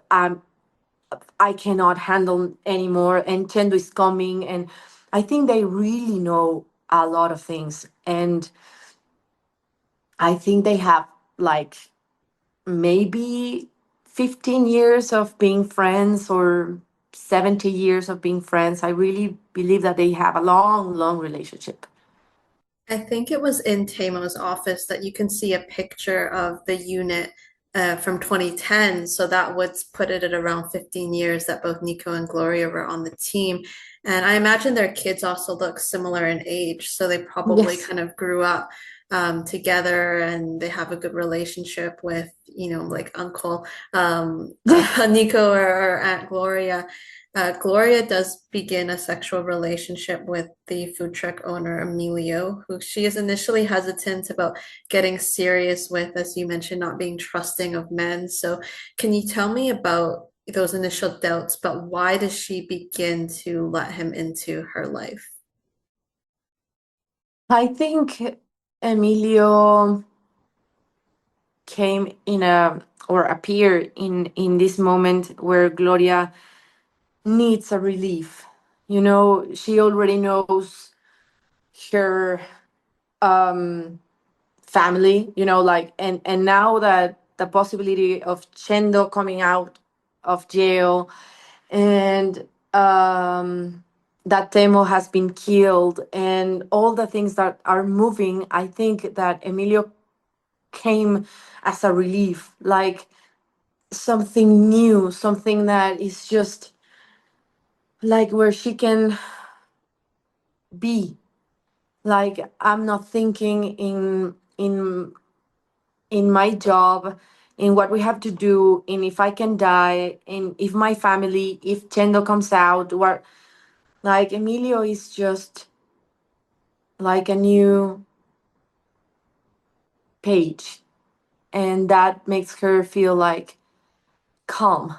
I cannot handle anymore, and Chendo is coming. And I think they really know a lot of things. And I think they have, like, maybe 15 years of being friends, or 70 years of being friends. I really believe that they have a long, long relationship. I think it was in Temo's office that you can see a picture of the unit from 2010. So that would put it at around 15 years that both Nico and Gloria were on the team. And I imagine their kids also look similar in age. So they probably Yes. kind of grew up together and they have a good relationship with, like Uncle Nico or Aunt Gloria. Gloria does begin a sexual relationship with the food truck owner, Emilio, who she is initially hesitant about getting serious with, as you mentioned, not being trusting of men. So, can you tell me about those initial doubts, but why does she begin to let him into her life? I think Emilio came in a or appeared in this moment where Gloria needs a relief. You know, she already knows her family, you know, like, and now that the possibility of Chendo coming out of jail, and that Temo has been killed, and all the things that are moving, I think that Emilio came as a relief, like something new, something that is just like where she can be. Like, I'm not thinking in my job, in what we have to do, in if I can die, in if my family, if Chendo comes out, what, like Emilio is just like a new page, and that makes her feel like calm.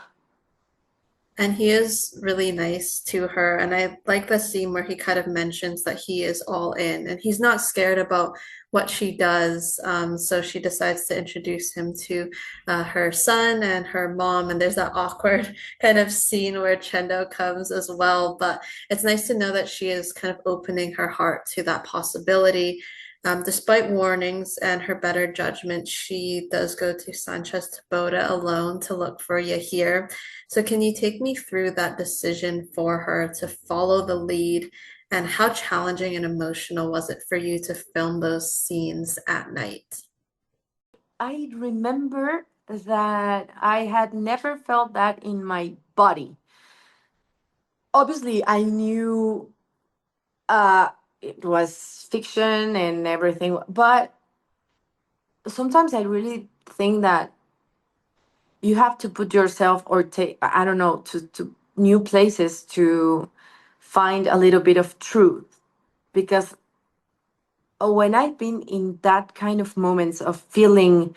And he is really nice to her. And I like the scene where he kind of mentions that he is all in and he's not scared about what she does. So she decides to introduce him to her son and her mom. And there's that awkward kind of scene where Chendo comes as well. But it's nice to know that she is kind of opening her heart to that possibility. Despite warnings and her better judgment, she does go to Sanchez Taboada alone to look for Yahir. So can you take me through that decision for her to follow the lead, and how challenging and emotional was it for you to film those scenes at night? I remember that I had never felt that in my body. Obviously, I knew it was fiction and everything, but sometimes I really think that you have to put yourself or take, I don't know, to new places to find a little bit of truth. Because when I've been in that kind of moments of feeling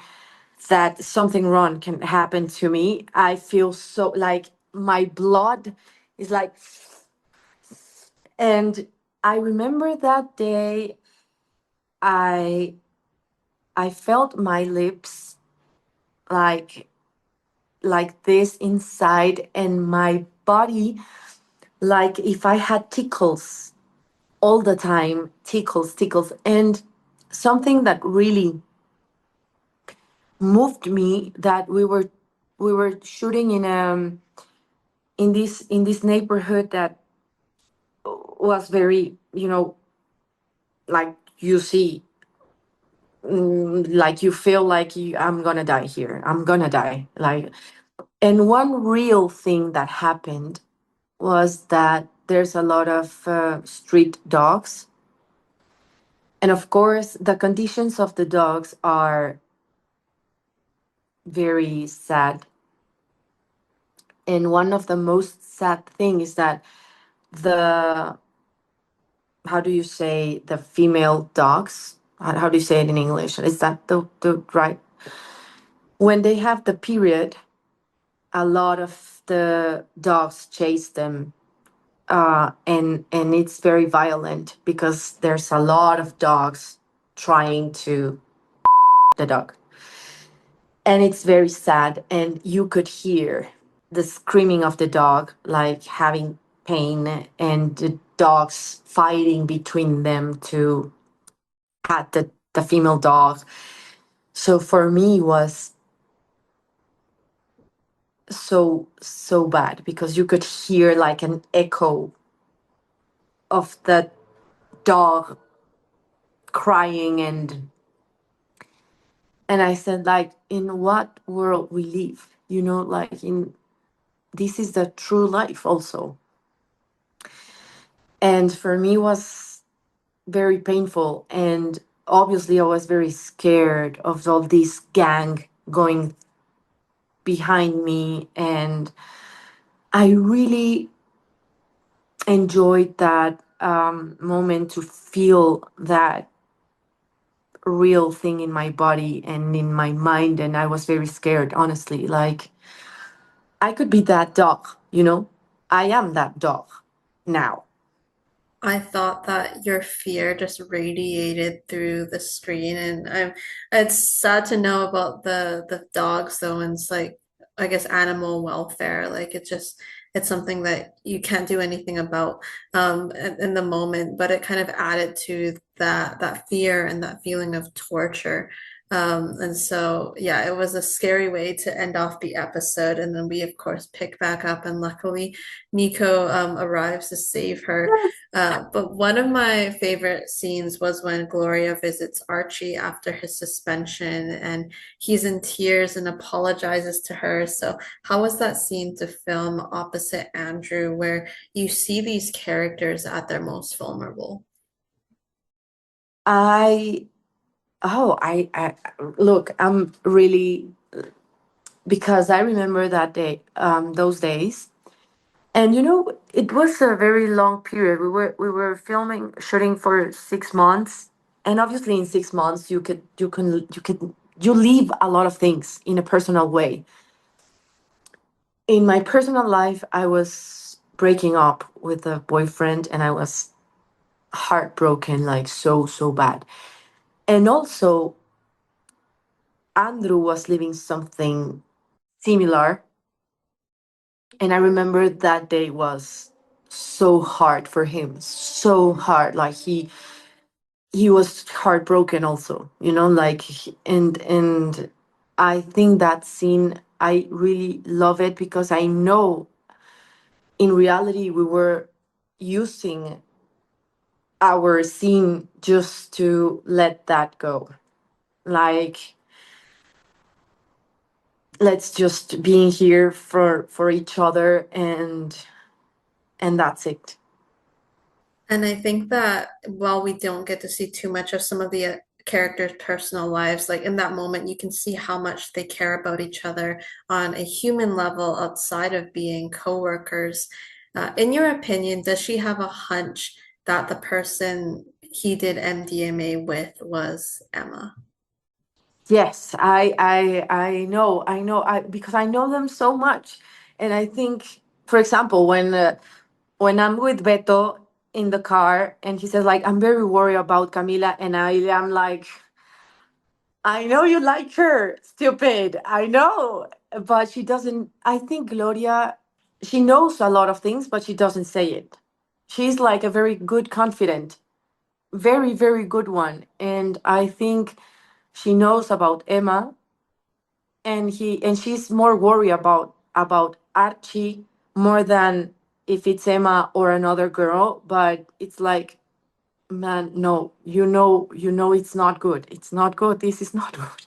that something wrong can happen to me, I feel so like my blood is like, and I remember that day I I felt my lips like this inside, and my body like if I had tickles all the time, tickles. And something that really moved me, that we were shooting in this neighborhood that was very, like you see, like you feel like I'm gonna die here, I'm gonna die, like. And one real thing that happened was that there's a lot of street dogs, and of course the conditions of the dogs are very sad. And one of the most sad thing is that the, how do you say, the female dogs, how do you say it in English, is that the right, when they have the period, a lot of the dogs chase them, and it's very violent because there's a lot of dogs trying to the dog, and it's very sad, and you could hear the screaming of the dog, like having pain, and the dogs fighting between them to pat the female dog. So for me it was so bad because you could hear like an echo of the dog crying, and I said, like, in what world we live, like, in this is the true life also. And for me it was very painful. And obviously I was very scared of all this gang going behind me, and I really enjoyed that moment to feel that real thing in my body and in my mind. And I was very scared, honestly. Like, I could be that dog, you know? I am that dog now. I thought that your fear just radiated through the screen, and it's sad to know about the dogs though, and it's like I guess animal welfare. Like it's something that you can't do anything about in the moment, but it kind of added to that fear and that feeling of torture. And so yeah, it was a scary way to end off the episode, and then we of course pick back up, and luckily Nico arrives to save her. But one of my favorite scenes was when Gloria visits Archie after his suspension, and he's in tears and apologizes to her. So, how was that scene to film opposite Andrew, where you see these characters at their most vulnerable? I, I look, I'm really, because I remember that day, those days. And you know, it was a very long period. We were filming, shooting for 6 months, and obviously in 6 months you leave a lot of things in a personal way. In my personal life, I was breaking up with a boyfriend, and I was heartbroken, like so bad. And also, Andrew was living something similar, and I remember that day was so hard for him, so hard. Like he was heartbroken also, you know, like and I think that scene, I really love it because I know in reality we were using our scene just to let that go. Like, let's just be here for each other, and that's it. And I think that while we don't get to see too much of some of the characters' personal lives, like in that moment, you can see how much they care about each other on a human level outside of being coworkers. In your opinion, does she have a hunch that the person he did MDMA with was Emma? Yes, I know, because I know them so much. And I think, for example, when I'm with Beto in the car, and he says like, I'm very worried about Camila, and I am like, I know you like her, stupid. I know. But she doesn't. I think Gloria, she knows a lot of things, but she doesn't say it. She's like a very good confident, very good one. And I think she knows about Emma, and she's more worried about Archie more than if it's Emma or another girl. But it's like, man, no, you know it's not good. It's not good. This is not good.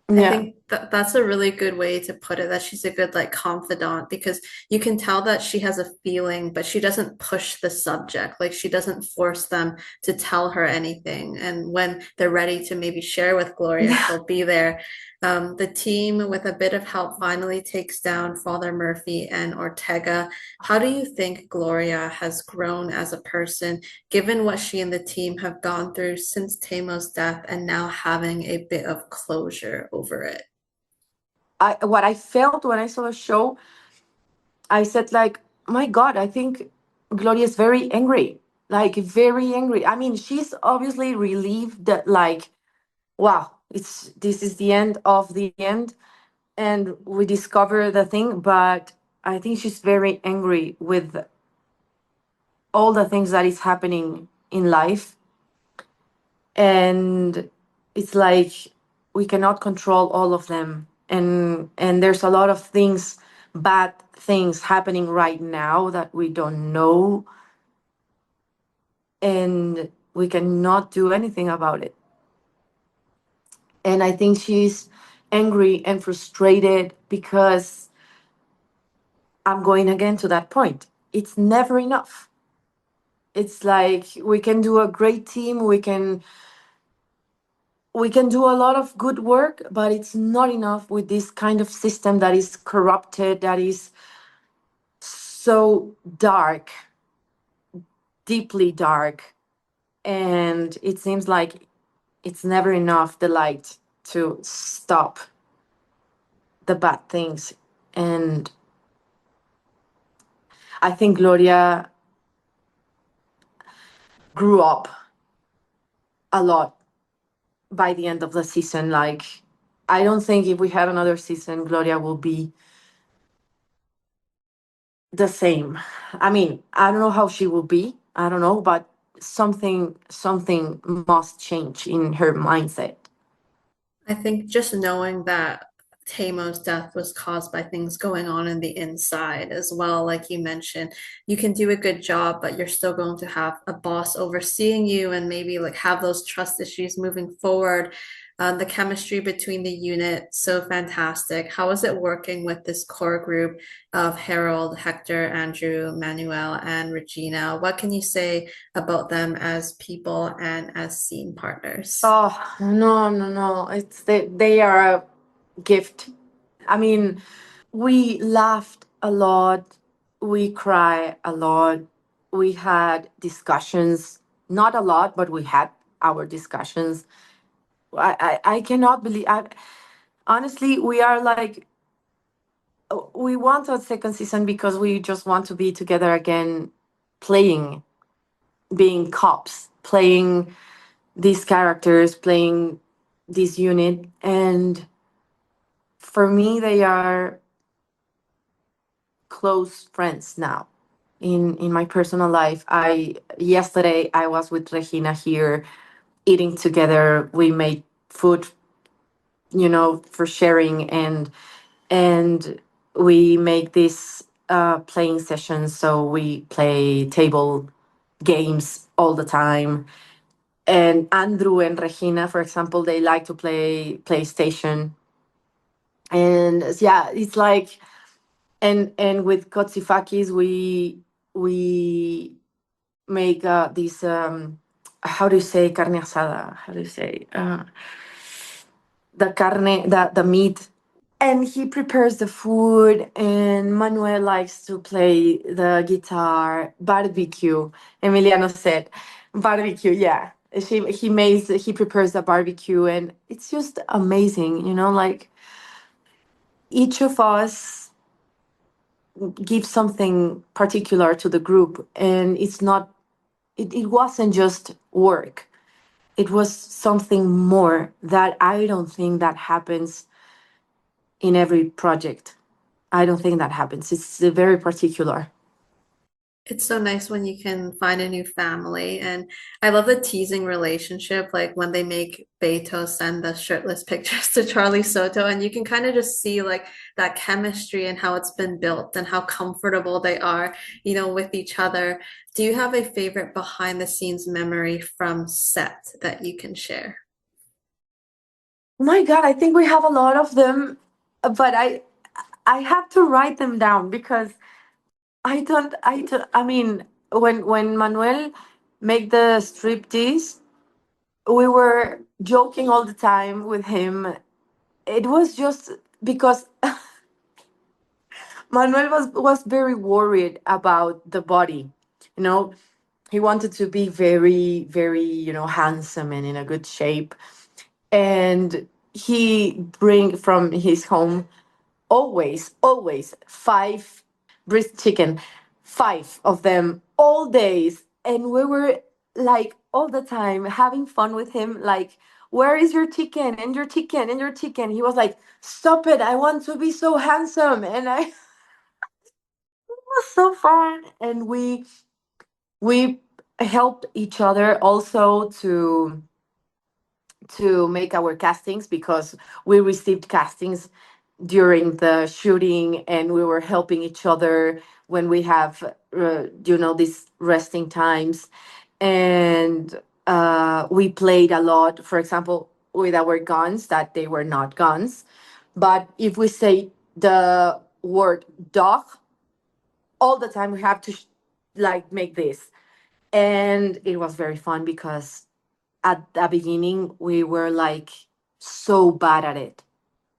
I Yeah. think that that's a really good way to put it, that she's a good like confidant, because you can tell that she has a feeling, but she doesn't push the subject. Like she doesn't force them to tell her anything. And when they're ready to maybe share with Gloria, Yeah. she'll be there. The team, with a bit of help, finally takes down Father Murphy and Ortega. How do you think Gloria has grown as a person, given what she and the team have gone through since Temo's death and now having a bit of closure over it? What I felt when I saw the show, I said like, my God, I think Gloria is very angry, like very angry. I mean, she's obviously relieved that, like, wow, it's this is the end of the end, and we discover the thing. But I think she's very angry with all the things that is happening in life, and it's like we cannot control all of them, and there's a lot of things, bad things happening right now that we don't know, and we cannot do anything about it. And I think she's angry and frustrated because I'm going again to that point, it's never enough. It's like we can do a great team, we can do a lot of good work, but it's not enough with this kind of system that is corrupted, that is so dark, deeply dark. And it seems like it's never enough the light to stop the bad things. And I think Gloria grew up a lot by the end of the season. Like, I don't think if we had another season, Gloria will be the same. I mean, I don't know how she will be. I don't know, but something must change in her mindset. I think just knowing that Temo's death was caused by things going on in the inside as well, like you mentioned, you can do a good job, but you're still going to have a boss overseeing you and maybe like have those trust issues moving forward. The chemistry between the unit, so fantastic. How is it working with this core group of Harold, Hector, Andrew, Manuel, and Regina? What can you say about them as people and as scene partners? Oh, no, no, no. They are a gift. I mean, we laughed a lot, we cried a lot, we had discussions, not a lot, but we had our discussions. I cannot believe, honestly, we are like, we want a second season because we just want to be together again, playing, being cops, playing these characters, playing this unit. And for me, they are close friends now. In my personal life, I yesterday I was with Regina here eating together. We made food, for sharing, and we make this playing sessions. So we play table games all the time. And Andrew and Regina, for example, they like to play PlayStation. And yeah, it's like, and with Kotsifakis, we make this how do you say carne asada? How do you say the meat? And he prepares the food, and Manuel likes to play the guitar. Barbecue, Emiliano said, barbecue. Yeah, he prepares the barbecue, and it's just amazing. Like each of us gives something particular to the group, and it wasn't just work. It was something more that I don't think that happens in every project. I don't think that happens. It's very particular. It's so nice when you can find a new family. And I love the teasing relationship, like when they make Beto send the shirtless pictures to Charlie Soto, and you can kind of just see like that chemistry and how it's been built and how comfortable they are, with each other. Do you have a favorite behind the scenes memory from set that you can share? My God, I think we have a lot of them, but I have to write them down because I mean, when Manuel made the striptease, we were joking all the time with him. It was just because Manuel was very worried about the body. You know, he wanted to be very, very, handsome and in a good shape. And he bring from his home always five breast chicken, five of them all days. And we were like all the time having fun with him, like, where is your chicken and your chicken and your chicken? He was like, stop it, I want to be so handsome. And I it was so fun. And we helped each other also to make our castings, because we received castings during the shooting, and we were helping each other when we have these resting times. And we played a lot, for example, with our guns, that they were not guns, but if we say the word dog, all the time we have to like make this. And it was very fun because at the beginning we were like so bad at it.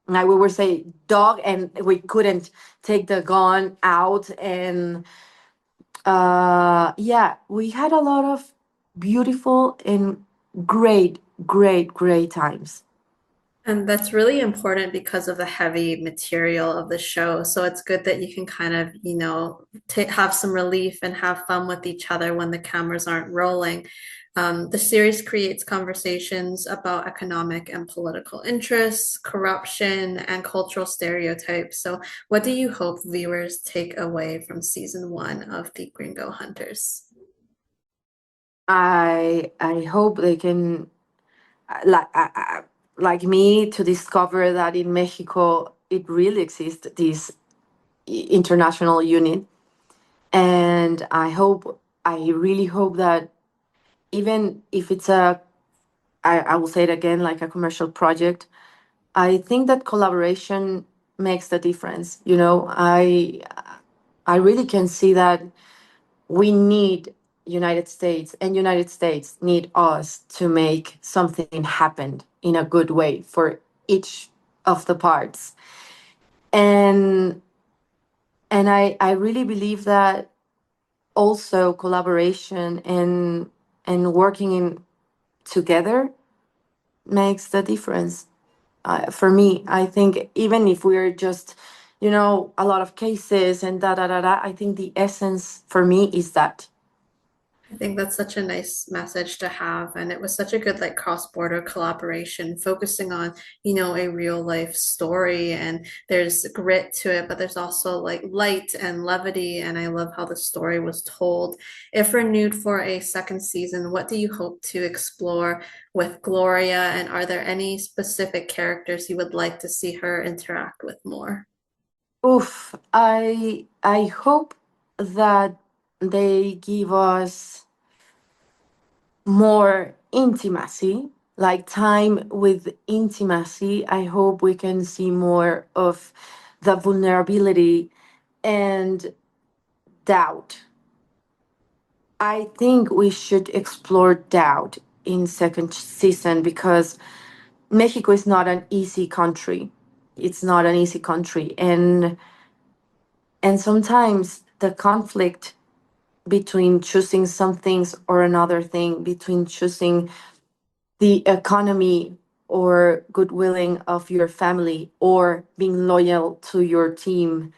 Like we were say dog and we couldn't take the gun out. And yeah, we had a lot of beautiful and great times. And that's really important because of the heavy material of the show. So it's good that you can kind of, have some relief and have fun with each other when the cameras aren't rolling. The series creates conversations about economic and political interests, corruption, and cultural stereotypes. So, what do you hope viewers take away from season one of the Gringo Hunters? I hope they can like like me to discover that in Mexico it really exists, this international unit. And I really hope that even if it's I will say it again, like a commercial project, I think that collaboration makes the difference. I really can see that we need United States, and United States need us to make something happen in a good way for each of the parts. And I really believe that also collaboration and working in together makes the difference. For me, I think even if we're just, a lot of cases and da da da da, I think the essence for me is that. I think that's such a nice message to have. And it was such a good like cross-border collaboration, focusing on, a real life story. And there's grit to it, but there's also like light and levity. And I love how the story was told. If renewed for a second season, what do you hope to explore with Gloria? And are there any specific characters you would like to see her interact with more? Oof, I hope that they give us more intimacy, like time with intimacy. I hope we can see more of the vulnerability and doubt. I think we should explore doubt in second season because Mexico is not an easy country. It's not an easy country, and sometimes the conflict between choosing some things or another thing, between choosing the economy or goodwilling of your family or being loyal to your team,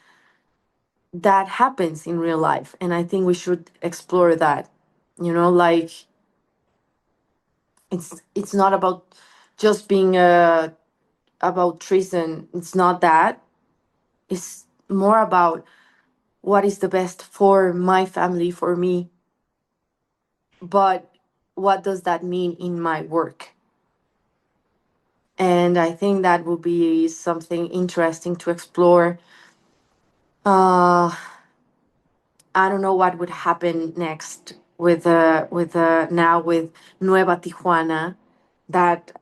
that happens in real life. And I think we should explore that. Like it's not about just being about treason. It's not that. It's more about what is the best for my family, for me, but what does that mean in my work? And I think that would be something interesting to explore. uh I don't know what would happen next with now with Nueva Tijuana, that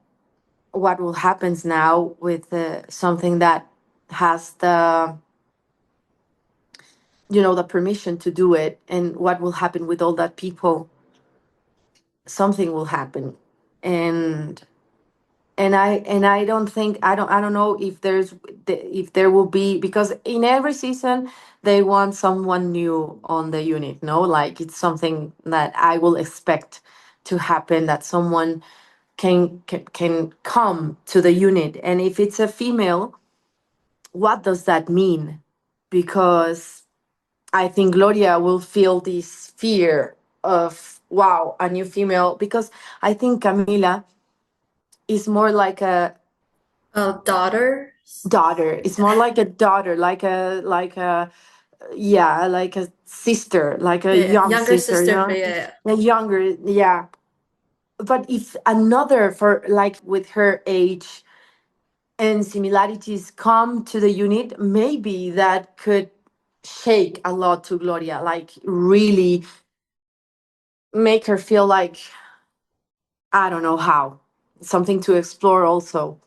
what will happens now with something that has the permission to do it, and what will happen with all that people. Something will happen. And and I don't think I don't know if if there will be, because in every season they want someone new on the unit. No, like it's something that I will expect to happen, that someone can come to the unit. And if it's a female, what does that mean? Because I think Gloria will feel this fear of, wow, a new female, because I think Camila is more like a Oh, daughters? daughter. It's more like a daughter, like a yeah, like a sister, like a Yeah, young younger sister, sister for you. a younger, yeah. But if another, for like with her age and similarities, come to the unit, maybe that could shake a lot to Gloria, like really make her feel like, I don't know how, something to explore also,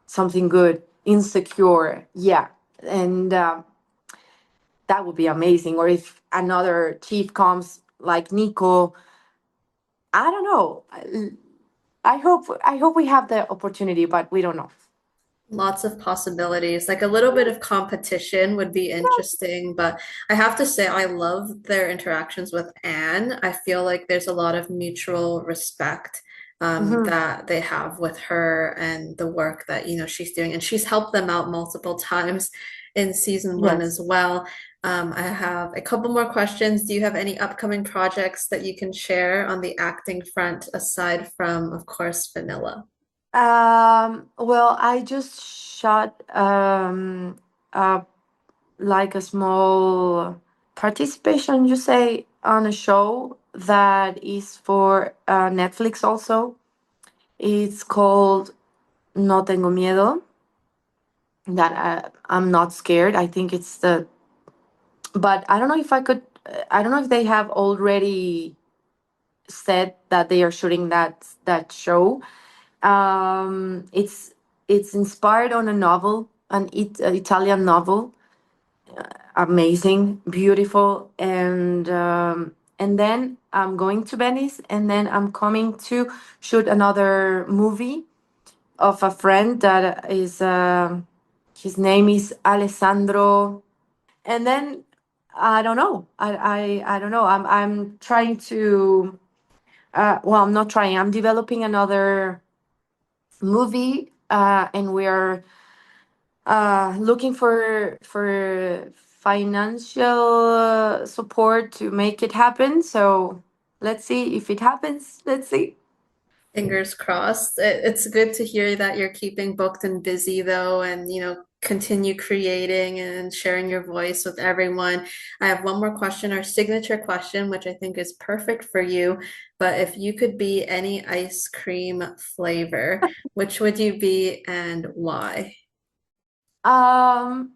something good, insecure, yeah. And that would be amazing. Or if another chief comes like Nico, I don't know. I hope we have the opportunity, but we don't know. Lots of possibilities. Like a little bit of competition would be interesting, but I have to say I love their interactions with Anne. I feel like there's a lot of mutual respect Hmm. that they have with her and the work that, she's doing. And she's helped them out multiple times in season one Yes. as well. I have a couple more questions. Do you have any upcoming projects that you can share on the acting front aside from, of course, Vanilla? Well, I just shot uh like a small participation, you say, on a show that is for Netflix also. It's called No Tengo Miedo. That I'm not scared. I think it's the, but I don't know if I could. I don't know if they have already said that they are shooting that show. It's inspired on a novel, an Italian novel. Amazing, beautiful, and then I'm going to Venice, and then I'm coming to shoot another movie of a friend that is. His name is Alessandro, and then I don't know. I don't know. I'm trying to. Well, I'm not trying. I'm developing another movie, and we're looking for financial support to make it happen. So let's see if it happens. Let's see. Fingers crossed. It's good to hear that you're keeping booked and busy though, and continue creating and sharing your voice with everyone. I have one more question, our signature question, which I think is perfect for you. But if you could be any ice cream flavor, which would you be and why? Um,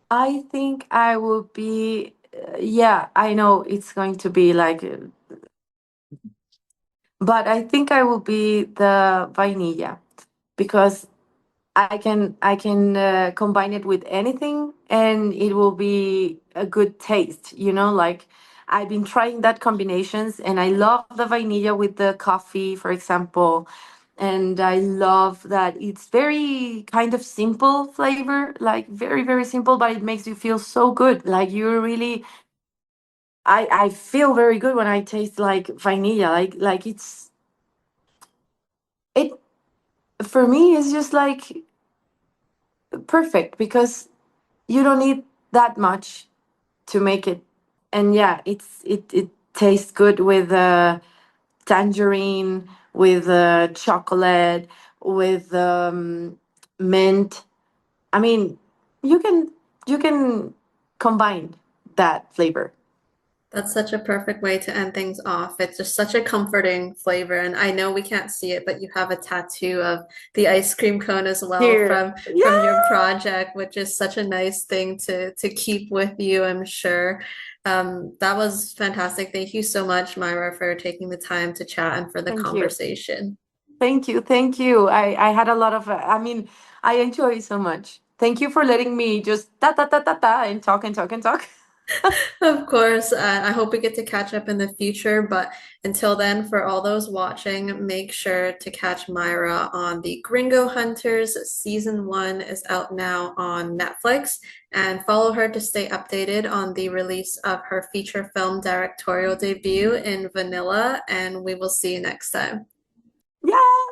I think I will be. Yeah, I know it's going to be like, but I think I will be the Vainilla because I can combine it with anything and it will be a good taste, like I've been trying that combinations and I love the vanilla with the coffee, for example. And I love that it's very kind of simple flavor, like very, very simple, but it makes you feel so good. Like you really, I feel very good when I taste like vanilla. Like it for me, it's just like perfect because you don't need that much to make it. And yeah, it tastes good with tangerine, with chocolate, with mint. I mean, you can you can combine that flavor. That's such a perfect way to end things off. It's just such a comforting flavor. And I know we can't see it, but you have a tattoo of the ice cream cone as well Here, from your yeah. project, which is such a nice thing to keep with you, I'm sure. That was fantastic. Thank you so much, Myra, for taking the time to chat and for the Thank you, conversation. thank you. I had a lot of. I mean, I enjoy it so much. Thank you for letting me just ta ta ta ta ta and talk and talk and talk. Of course, I hope we get to catch up in the future, but until then, for all those watching, make sure to catch Myra on the Gringo Hunters. Season one is out now on Netflix, and follow her to stay updated on the release of her feature film directorial debut in Vanilla, and we will see you next time. Yeah.